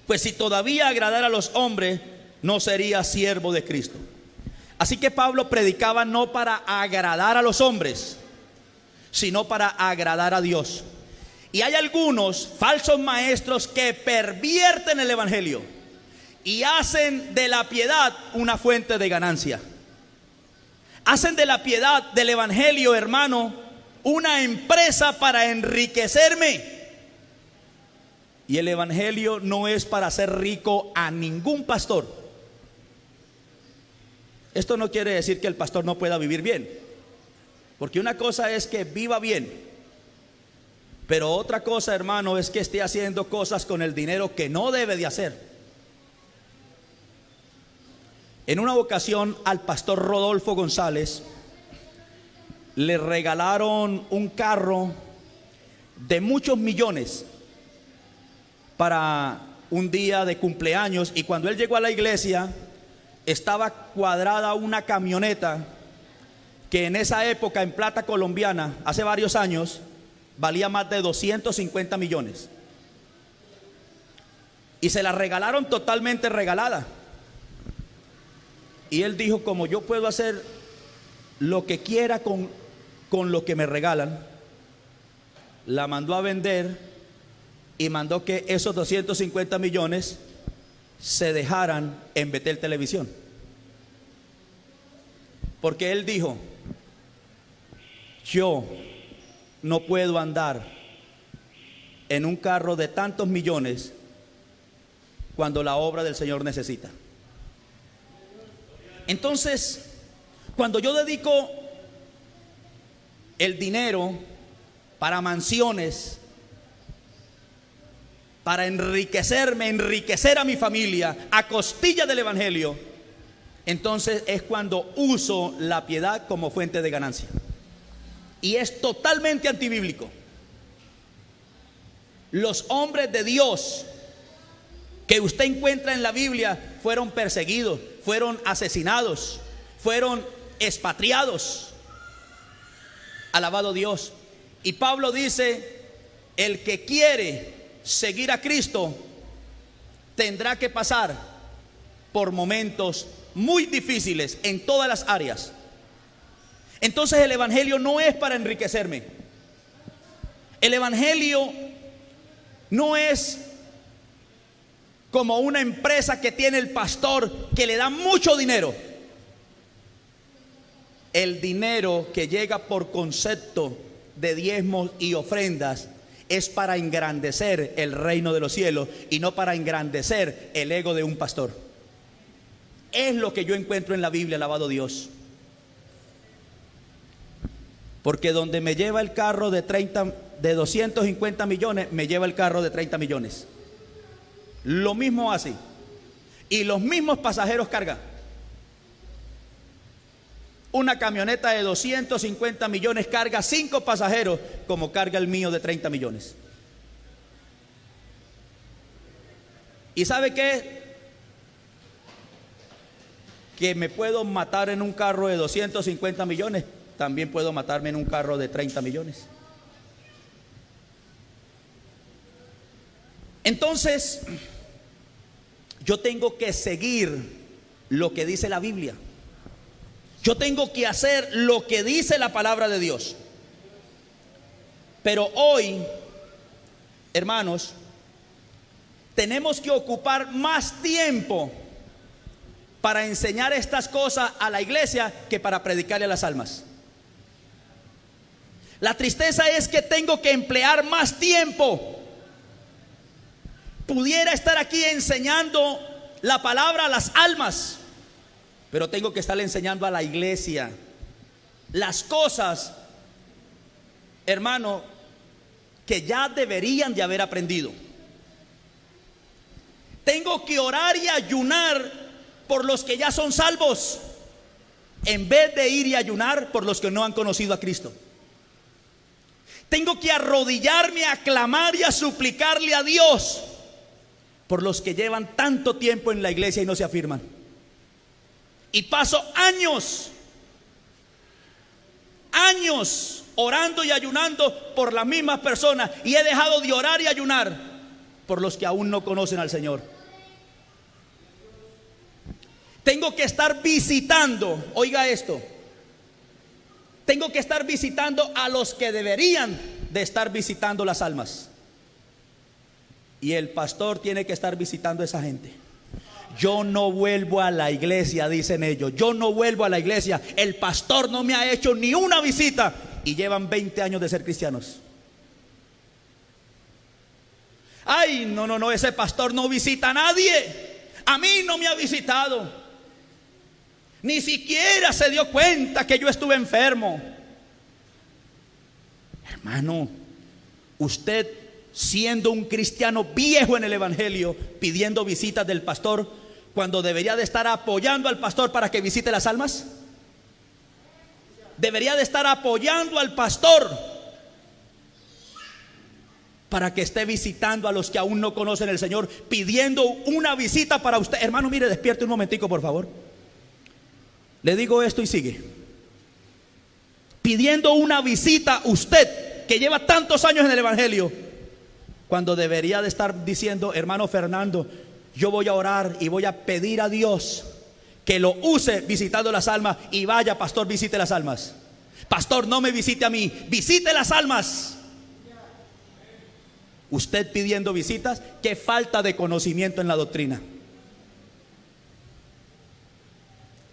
Pues si todavía agradara a los hombres, no sería siervo de Cristo. Así que Pablo predicaba no para agradar a los hombres, sino para agradar a Dios. Y hay algunos falsos maestros que pervierten el evangelio y hacen de la piedad una fuente de ganancia. Hacen de la piedad del evangelio, hermano, una empresa para enriquecerme. Y el evangelio no es para hacer rico a ningún pastor. Esto no quiere decir que el pastor no pueda vivir bien, porque una cosa es que viva bien, pero otra cosa, hermano, es que esté haciendo cosas con el dinero que no debe de hacer. En una ocasión al pastor Rodolfo González le regalaron un carro de muchos millones para un día de cumpleaños, y cuando él llegó a la iglesia estaba cuadrada una camioneta que en esa época, en plata colombiana, hace varios años, valía más de 250 millones. Y se la regalaron totalmente regalada. Y él dijo: como yo puedo hacer lo que quiera con lo que me regalan, la mandó a vender y mandó que esos 250 millones se dejaran en Betel Televisión. Porque él dijo: yo no puedo andar en un carro de tantos millones cuando la obra del Señor necesita. Entonces, cuando yo dedico el dinero para mansiones, para enriquecerme, enriquecer a mi familia a costilla del evangelio, entonces es cuando uso la piedad como fuente de ganancia. Y es totalmente antibíblico. Los hombres de Dios que usted encuentra en la Biblia fueron perseguidos, fueron asesinados, fueron expatriados. Alabado Dios. Y Pablo dice: el que quiere seguir a Cristo tendrá que pasar por momentos muy difíciles en todas las áreas. Entonces el evangelio no es para enriquecerme. El evangelio no es como una empresa que tiene el pastor que le da mucho dinero. El dinero que llega por concepto de diezmos y ofrendas es para engrandecer el reino de los cielos y no para engrandecer el ego de un pastor. Es lo que yo encuentro en la Biblia, alabado Dios. Porque donde me lleva el carro de 250 millones, me lleva el carro de 30 millones. Lo mismo así. Y los mismos pasajeros cargan. Una camioneta de 250 millones carga 5 pasajeros, como carga el mío de 30 millones. ¿Y sabe qué? Que me puedo matar en un carro de 250 millones, también puedo matarme en un carro de 30 millones. Entonces, yo tengo que seguir lo que dice la Biblia. Yo tengo que hacer lo que dice la palabra de Dios. Pero hoy, hermanos, tenemos que ocupar más tiempo para enseñar estas cosas a la iglesia que para predicarle a las almas. La tristeza es que tengo que emplear más tiempo. Pudiera estar aquí enseñando la palabra a las almas, pero tengo que estar enseñando a la iglesia las cosas, hermano, que ya deberían de haber aprendido. Tengo que orar y ayunar por los que ya son salvos, en vez de ir y ayunar por los que no han conocido a Cristo. Tengo que arrodillarme a clamar y a suplicarle a Dios por los que llevan tanto tiempo en la iglesia y no se afirman. Y paso años orando y ayunando por las mismas personas, y he dejado de orar y ayunar por los que aún no conocen al Señor. Tengo que estar visitando, oiga esto, tengo que estar visitando a los que deberían de estar visitando las almas. Y el pastor tiene que estar visitando a esa gente. Yo no vuelvo a la iglesia, dicen ellos. Yo no vuelvo a la iglesia. El pastor no me ha hecho ni una visita. Y llevan 20 años de ser cristianos. Ay, no, ese pastor no visita a nadie. A mí no me ha visitado. Ni siquiera se dio cuenta que yo estuve enfermo. Hermano, usted, siendo un cristiano viejo en el evangelio, pidiendo visitas del pastor, cuando debería de estar apoyando al pastor para que visite las almas. Debería de estar apoyando al pastor para que esté visitando a los que aún no conocen al Señor, pidiendo una visita para usted. Hermano, mire, despierte un momentico, por favor. Le digo esto y sigue. Pidiendo una visita usted, que lleva tantos años en el evangelio, cuando debería de estar diciendo: hermano Fernando, yo voy a orar y voy a pedir a Dios que lo use visitando las almas. Y vaya, pastor, visite las almas. Pastor, no me visite a mí, visite las almas. Usted pidiendo visitas. Qué falta de conocimiento en la doctrina.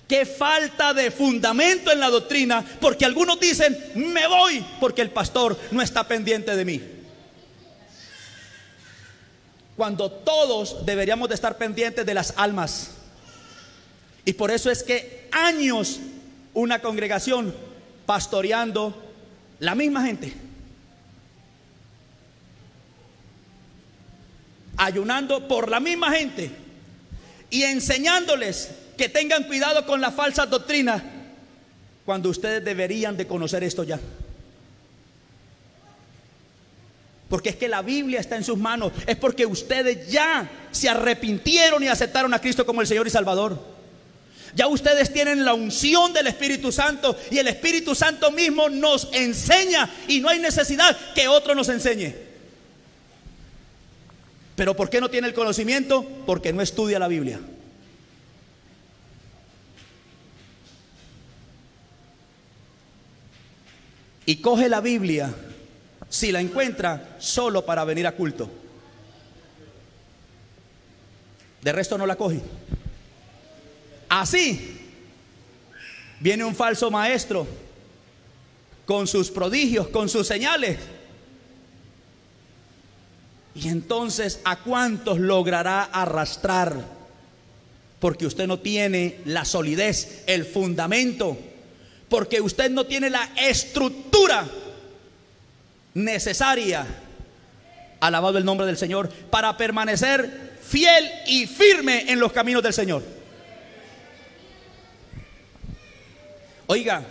Qué falta de fundamento en la doctrina, porque algunos dicen: me voy porque el pastor no está pendiente de mí. Cuando todos deberíamos de estar pendientes de las almas. Y por eso es que años una congregación pastoreando la misma gente, ayunando por la misma gente y enseñándoles que tengan cuidado con las falsas doctrinas, cuando ustedes deberían de conocer esto ya. Porque es que la Biblia está en sus manos. Es porque ustedes ya se arrepintieron y aceptaron a Cristo como el Señor y Salvador. Ya ustedes tienen la unción del Espíritu Santo, y el Espíritu Santo mismo nos enseña, y no hay necesidad que otro nos enseñe. Pero ¿por qué no tiene el conocimiento? Porque no estudia la Biblia. Y coge la Biblia, si la encuentra, solo para venir a culto. De resto no la coge. Así viene un falso maestro con sus prodigios, con sus señales. Y entonces, ¿a cuántos logrará arrastrar? Porque usted no tiene la solidez, el fundamento, porque usted no tiene la estructura necesaria, alabado el nombre del Señor, para permanecer fiel y firme en los caminos del Señor. Oiga,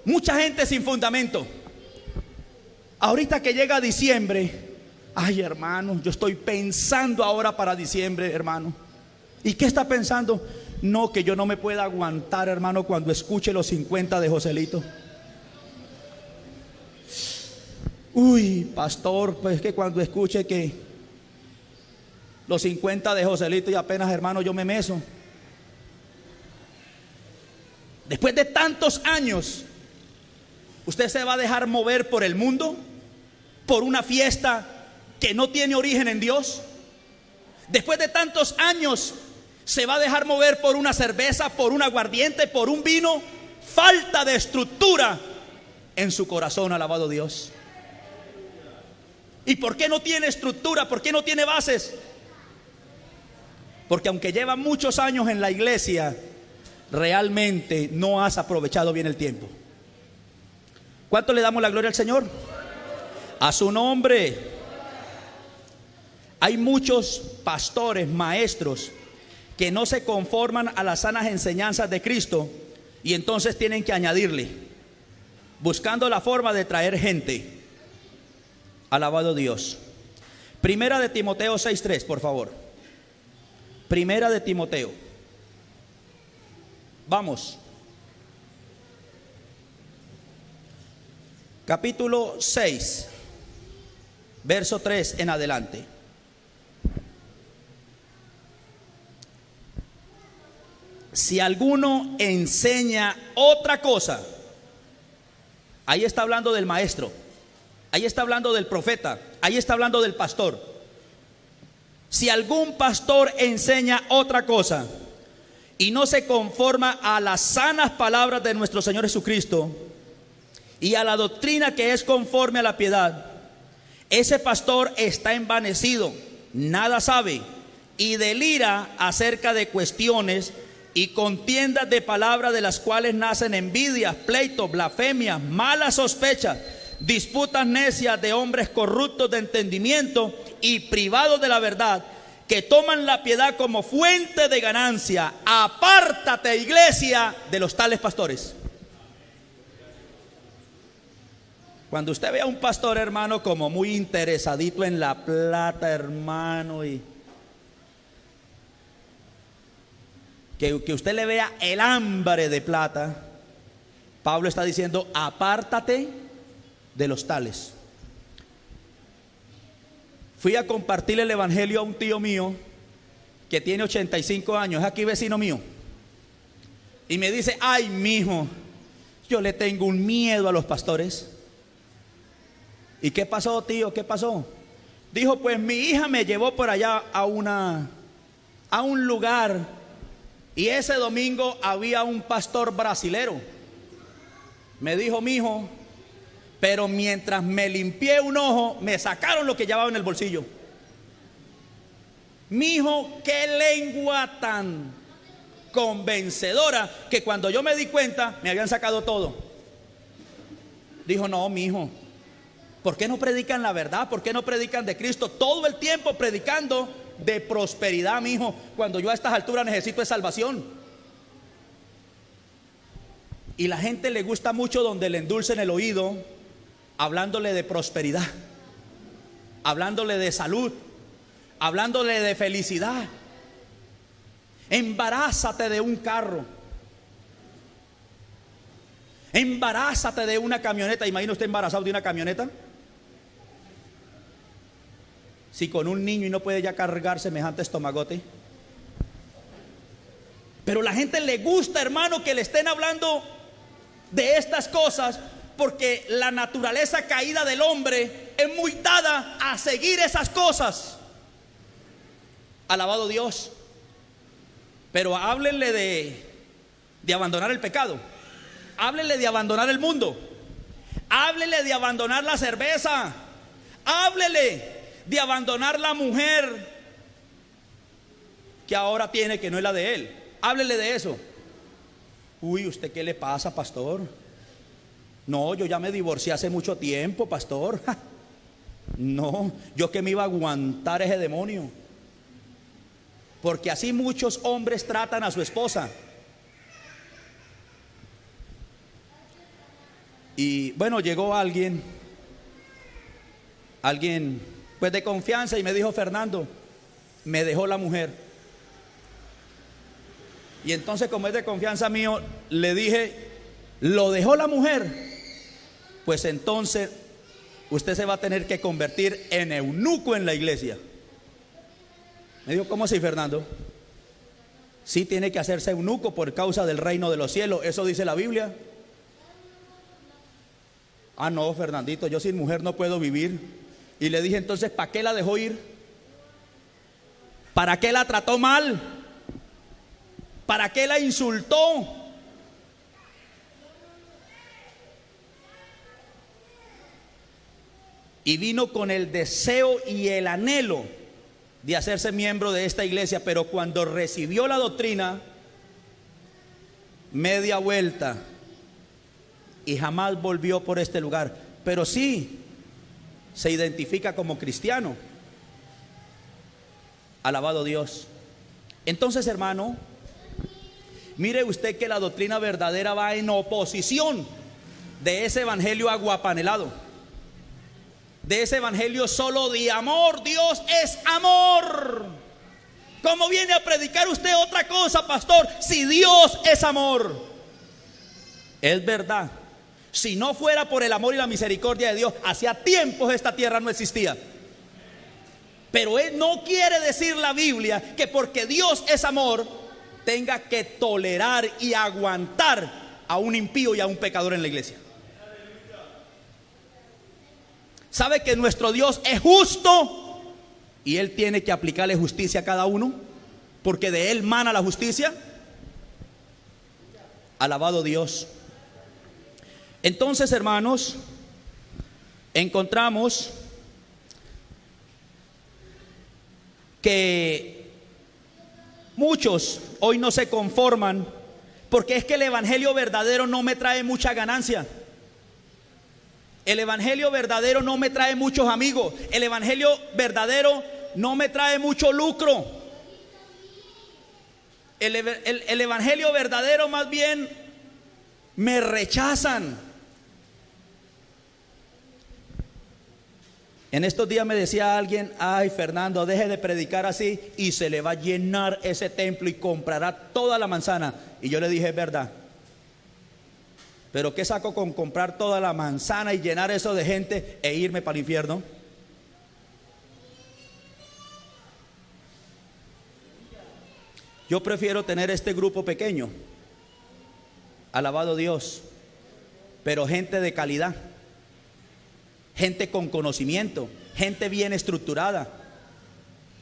mucha gente sin fundamento. Ahorita que llega diciembre, ay hermano, yo estoy pensando ahora para diciembre, hermano. ¿Y qué está pensando? No, que yo no me pueda aguantar, hermano, cuando escuche los 50 de Joselito. Uy, pastor, pues que cuando escuche que los 50 de Joselito y apenas, hermano, yo me meso. Después de tantos años, ¿usted se va a dejar mover por el mundo? ¿Por una fiesta que no tiene origen en Dios? Después de tantos años, ¿se va a dejar mover por una cerveza, por un aguardiente, por un vino? Falta de estructura en su corazón, alabado Dios. ¿Y por qué no tiene estructura? ¿Por qué no tiene bases? Porque aunque lleva muchos años en la iglesia, realmente no has aprovechado bien el tiempo. ¿Cuánto le damos la gloria al Señor? A su nombre. Hay muchos pastores, maestros, que no se conforman a las sanas enseñanzas de Cristo y entonces tienen que añadirle, buscando la forma de traer gente. Alabado Dios. Primera de Timoteo 6:3, por favor. Primera de Timoteo. Vamos. Capítulo 6, verso 3 en adelante. Si alguno enseña otra cosa, ahí está hablando del maestro, ahí está hablando del profeta, ahí está hablando del pastor. Si algún pastor enseña otra cosa y no se conforma a las sanas palabras de nuestro Señor Jesucristo y a la doctrina que es conforme a la piedad, ese pastor está envanecido, nada sabe y delira acerca de cuestiones y contiendas de palabras, de las cuales nacen envidias, pleitos, blasfemias, malas sospechas, disputas necias de hombres corruptos de entendimiento y privados de la verdad, que toman la piedad como fuente de ganancia. Apártate, iglesia, de los tales pastores. Cuando usted ve a un pastor, hermano, como muy interesadito en la plata, hermano, y que usted le vea el hambre de plata, Pablo está diciendo: apártate de los tales. Fui a compartir el evangelio a un tío mío que tiene 85 años, es aquí vecino mío, y me dice: ay, mijo, yo le tengo un miedo a los pastores. ¿Y qué pasó, tío? ¿Qué pasó? Dijo: pues mi hija me llevó por allá a un lugar, y ese domingo había un pastor brasilero. Me dijo: mijo, pero mientras me limpié un ojo, me sacaron lo que llevaba en el bolsillo. Mijo, qué lengua tan convencedora, que cuando yo me di cuenta, me habían sacado todo. Dijo: no, mijo, ¿por qué no predican la verdad? ¿Por qué no predican de Cristo? Todo el tiempo predicando de prosperidad, mijo, cuando yo a estas alturas necesito de salvación. Y la gente le gusta mucho donde le endulcen el oído, hablándole de prosperidad, hablándole de salud, hablándole de felicidad. Embarázate de un carro, embarázate de una camioneta. ¿Imagina usted embarazado de una camioneta? Si con un niño y no puede ya cargar semejante estomagote. Pero la gente le gusta, hermano, que le estén hablando de estas cosas, porque la naturaleza caída del hombre es muy dada a seguir esas cosas. Alabado Dios. Pero háblenle de abandonar el pecado. Háblele de abandonar el mundo. Háblele de abandonar la cerveza. Háblele de abandonar la mujer que ahora tiene, que no es la de él. Háblele de eso. Uy, ¿usted qué le pasa, pastor? No, yo ya me divorcié hace mucho tiempo, pastor. No, yo que me iba a aguantar ese demonio. Porque así muchos hombres tratan a su esposa. Y bueno, llegó alguien pues de confianza y me dijo: Fernando, me dejó la mujer. Y entonces, como es de confianza mío, le dije: ¿lo dejó la mujer? Pues entonces usted se va a tener que convertir en eunuco en la iglesia. Me dijo: ¿cómo así, Fernando? Sí, tiene que hacerse eunuco por causa del reino de los cielos. Eso dice la Biblia. Ah, no, Fernandito, yo sin mujer no puedo vivir. Y le dije: entonces, ¿para qué la dejó ir? ¿Para qué la trató mal? ¿Para qué la insultó? Y vino con el deseo y el anhelo de hacerse miembro de esta iglesia, pero cuando recibió la doctrina, media vuelta y jamás volvió por este lugar. Pero sí se identifica como cristiano. Alabado Dios. Entonces, hermano, mire usted que la doctrina verdadera va en oposición de ese evangelio aguapanelado, de ese evangelio solo de amor. Dios es amor. ¿Cómo viene a predicar usted otra cosa, pastor, si Dios es amor? Es verdad. Si no fuera por el amor y la misericordia de Dios, hacía tiempos esta tierra no existía. Pero Él no quiere decir la Biblia que porque Dios es amor tenga que tolerar y aguantar a un impío y a un pecador en la iglesia. ¿Sabe que nuestro Dios es justo? Y Él tiene que aplicarle justicia a cada uno, porque de Él mana la justicia. Alabado Dios. Entonces, hermanos, encontramos que muchos hoy no se conforman, porque es que el evangelio verdadero no me trae mucha ganancia. El evangelio verdadero no me trae muchos amigos. El evangelio verdadero no me trae mucho lucro. El evangelio verdadero más bien me rechazan. En estos días me decía alguien: ay, Fernando, deje de predicar así y se le va a llenar ese templo y comprará toda la manzana. Y yo le dije: es verdad. Pero ¿qué saco con comprar toda la manzana y llenar eso de gente e irme para el infierno? Yo prefiero tener este grupo pequeño, alabado Dios, pero gente de calidad, gente con conocimiento, gente bien estructurada,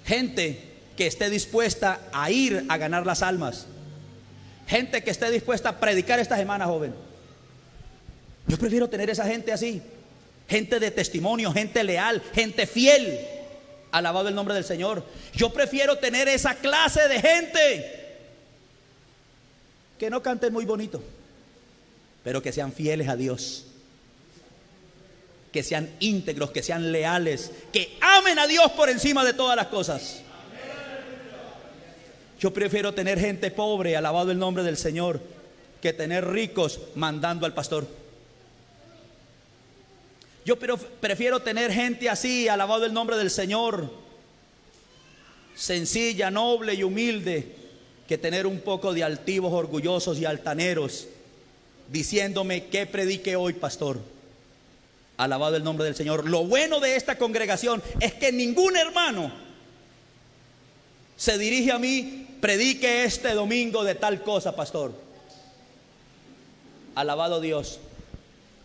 gente que esté dispuesta a ir a ganar las almas, gente que esté dispuesta a predicar esta semana, joven. Yo prefiero tener esa gente así, gente de testimonio, gente leal, gente fiel. Alabado el nombre del Señor. Yo prefiero tener esa clase de gente, que no canten muy bonito, pero que sean fieles a Dios, que sean íntegros, que sean leales, que amen a Dios por encima de todas las cosas. Yo prefiero tener gente pobre, alabado el nombre del Señor, que tener ricos mandando al pastor. Yo prefiero tener gente así, alabado el nombre del Señor, sencilla, noble y humilde, que tener un poco de altivos, orgullosos y altaneros, diciéndome: ¿qué predique hoy, pastor? Alabado el nombre del Señor. Lo bueno de esta congregación es que ningún hermano se dirige a mí: predique este domingo de tal cosa, pastor. Alabado Dios.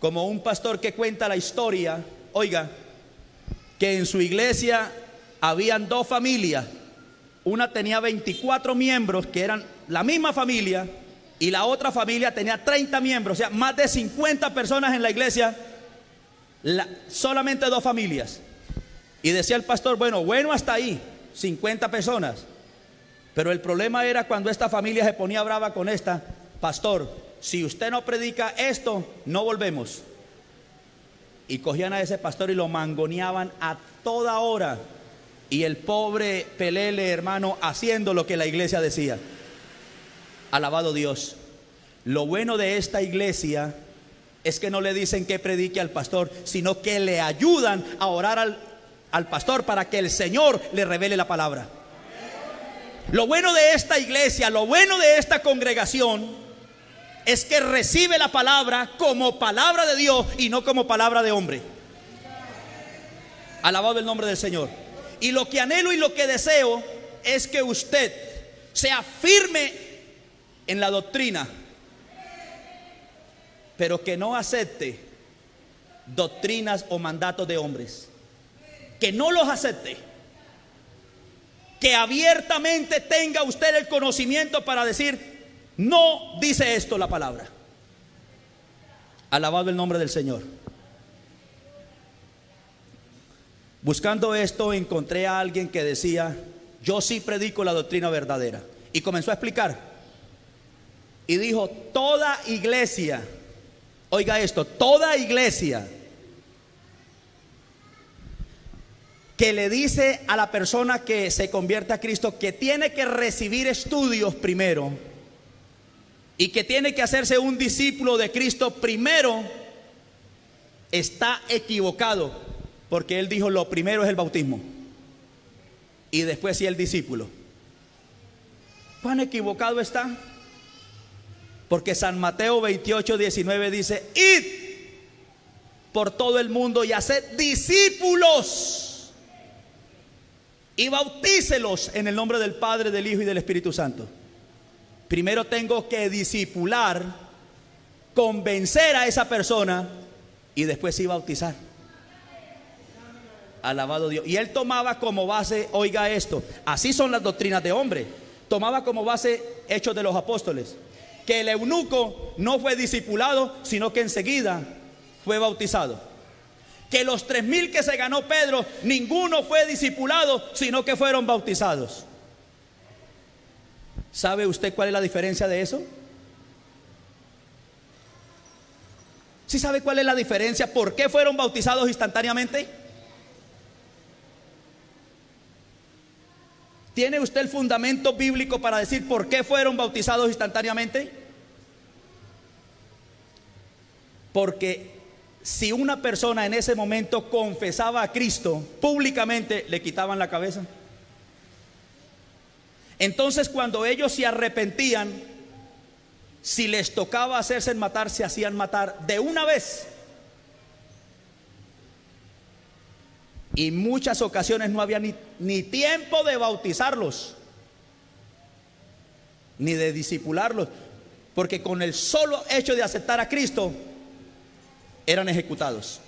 Como un pastor que cuenta la historia, oiga, que en su iglesia habían dos familias. Una tenía 24 miembros que eran la misma familia, Y la otra familia tenía 30 miembros, o sea, más de 50 personas en la iglesia, solamente 2 familias. Y decía el pastor, bueno hasta ahí, 50 personas. Pero el problema era cuando esta familia se ponía brava con esta: pastor, si usted no predica esto, no volvemos. Y cogían a ese pastor y lo mangoneaban a toda hora. Y el pobre pelele, hermano, haciendo lo que la iglesia decía. Alabado Dios. Lo bueno de esta iglesia es que no le dicen que predique al pastor, sino que le ayudan a orar al pastor para que el Señor le revele la palabra. Lo bueno de esta iglesia, lo bueno de esta congregación, es que recibe la palabra como palabra de Dios y no como palabra de hombre. Alabado el nombre del Señor. Y lo que anhelo y lo que deseo es que usted sea firme en la doctrina, pero que no acepte doctrinas o mandatos de hombres. Que no los acepte. Que abiertamente tenga usted el conocimiento para decir: no dice esto la palabra. Alabado el nombre del Señor. Buscando esto, encontré a alguien que decía: yo sí predico la doctrina verdadera. Y comenzó a explicar. Y dijo: toda iglesia, oiga esto, toda iglesia que le dice a la persona que se convierte a Cristo que tiene que recibir estudios primero y que tiene que hacerse un discípulo de Cristo primero, está equivocado, porque él dijo: lo primero es el bautismo y después sí el discípulo. ¿Cuán equivocado está? Porque San Mateo 28:19 dice: id por todo el mundo y haced discípulos y bautícelos en el nombre del Padre, del Hijo y del Espíritu Santo. Primero tengo que discipular, convencer a esa persona y después sí bautizar. Alabado Dios. Y él tomaba como base, oiga esto, así son las doctrinas de hombre. Tomaba como base Hechos de los Apóstoles, que el eunuco no fue discipulado, sino que enseguida fue bautizado. Que los 3,000 que se ganó Pedro, ninguno fue discipulado, sino que fueron bautizados. ¿Sabe usted cuál es la diferencia de eso? ¿Sí sabe cuál es la diferencia? ¿Por qué fueron bautizados instantáneamente? ¿Tiene usted el fundamento bíblico para decir por qué fueron bautizados instantáneamente? Porque si una persona en ese momento confesaba a Cristo públicamente, le quitaban la cabeza. Entonces, cuando ellos se arrepentían, si les tocaba hacerse matar, se hacían matar de una vez. Y muchas ocasiones no había ni tiempo de bautizarlos, ni de discipularlos, porque con el solo hecho de aceptar a Cristo eran ejecutados.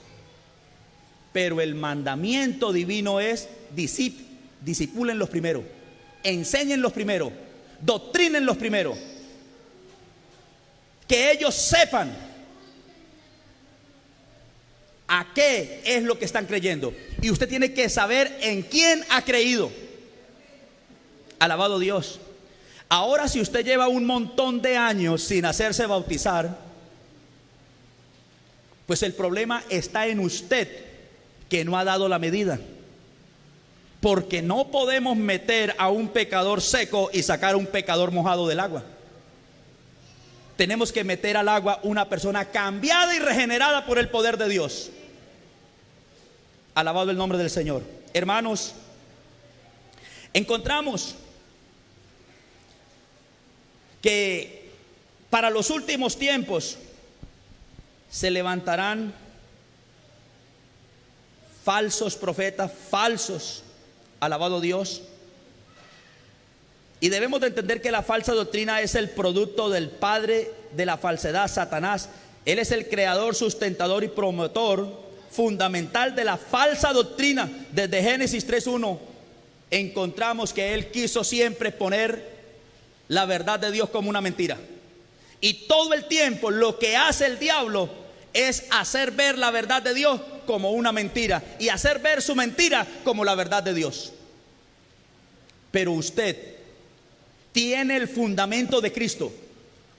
Pero el mandamiento divino es: discipúlenlos primero, enséñenlos primero, doctrínenlos primero, que ellos sepan a qué es lo que están creyendo. Y usted tiene que saber en quién ha creído. Alabado Dios. Ahora, si usted lleva un montón de años sin hacerse bautizar, pues el problema está en usted, que no ha dado la medida. Porque no podemos meter a un pecador seco y sacar a un pecador mojado del agua. Tenemos que meter al agua una persona cambiada y regenerada por el poder de Dios. Alabado el nombre del Señor. Hermanos, encontramos que para los últimos tiempos se levantarán falsos profetas, falsos, alabado Dios. Y debemos de entender que la falsa doctrina es el producto del padre de la falsedad, Satanás. Él es el creador, sustentador y promotor fundamental de la falsa doctrina. Desde Génesis 3:1 encontramos que él quiso siempre poner la verdad de Dios como una mentira. Y todo el tiempo lo que hace el diablo es hacer ver la verdad de Dios como una mentira y hacer ver su mentira como la verdad de Dios. Pero usted tiene el fundamento de Cristo.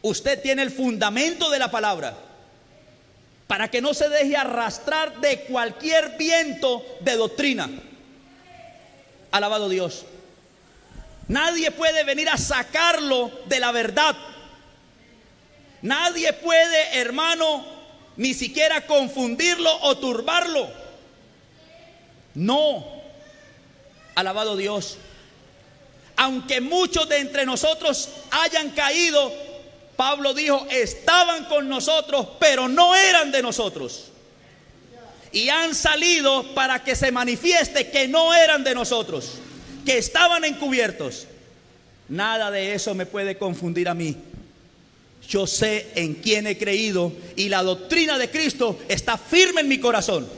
Usted tiene el fundamento de la palabra, para que no se deje arrastrar de cualquier viento de doctrina. Alabado Dios. Nadie puede venir a sacarlo de la verdad. Nadie puede, hermano, ni siquiera confundirlo o turbarlo. No. Alabado Dios. Aunque muchos de entre nosotros hayan caído, Pablo dijo, estaban con nosotros, pero no eran de nosotros. Y han salido para que se manifieste que no eran de nosotros, que estaban encubiertos. Nada de eso me puede confundir a mí. Yo sé en quién he creído y la doctrina de Cristo está firme en mi corazón.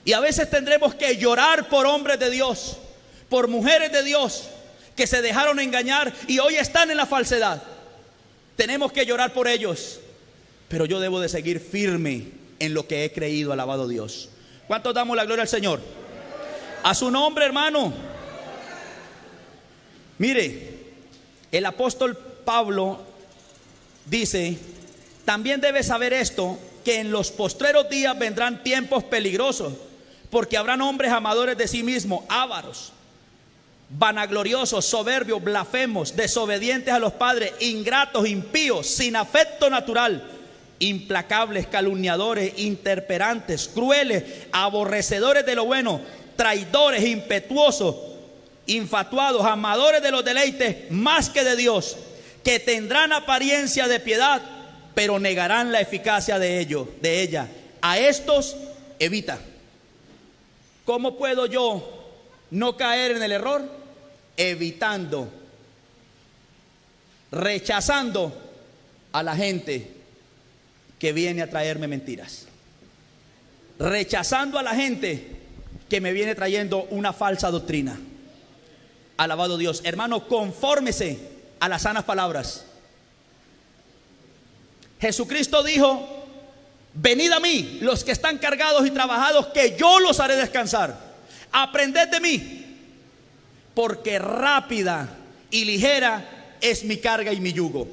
Y a veces tendremos que llorar por hombres de Dios, por mujeres de Dios que se dejaron engañar y hoy están en la falsedad. Tenemos que llorar por ellos, pero yo debo de seguir firme en lo que he creído. Alabado Dios. ¿Cuántos damos la gloria al Señor? A su nombre, hermano. Mire, el apóstol Pablo dice, también debes saber esto, que en los postreros días vendrán tiempos peligrosos, porque habrán hombres amadores de sí mismos, ávaros, vanagloriosos, soberbios, blasfemos, desobedientes a los padres, ingratos, impíos, sin afecto natural, implacables, calumniadores, intemperantes, crueles, aborrecedores de lo bueno, traidores, impetuosos, infatuados, amadores de los deleites más que de Dios, que tendrán apariencia de piedad, pero negarán la eficacia de ella. A estos evita. ¿Cómo puedo yo no caer en el error? Evitando, rechazando a la gente que viene a traerme mentiras, rechazando a la gente que me viene trayendo una falsa doctrina. Alabado Dios. Hermano, confórmese a las sanas palabras. Jesucristo dijo, venid a mí los que están cargados y trabajados, que yo los haré descansar. Aprended de mí, porque rápida y ligera es mi carga y mi yugo.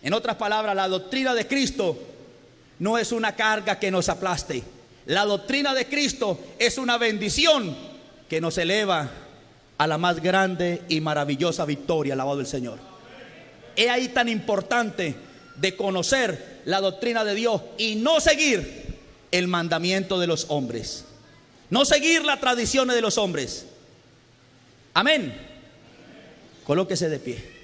En otras palabras, la doctrina de Cristo no es una carga que nos aplaste. La doctrina de Cristo es una bendición que nos eleva a la más grande y maravillosa victoria. Alabado el Señor. Es ahí tan importante de conocer la doctrina de Dios y no seguir el mandamiento de los hombres, no seguir las tradiciones de los hombres. Amén. Colóquese de pie.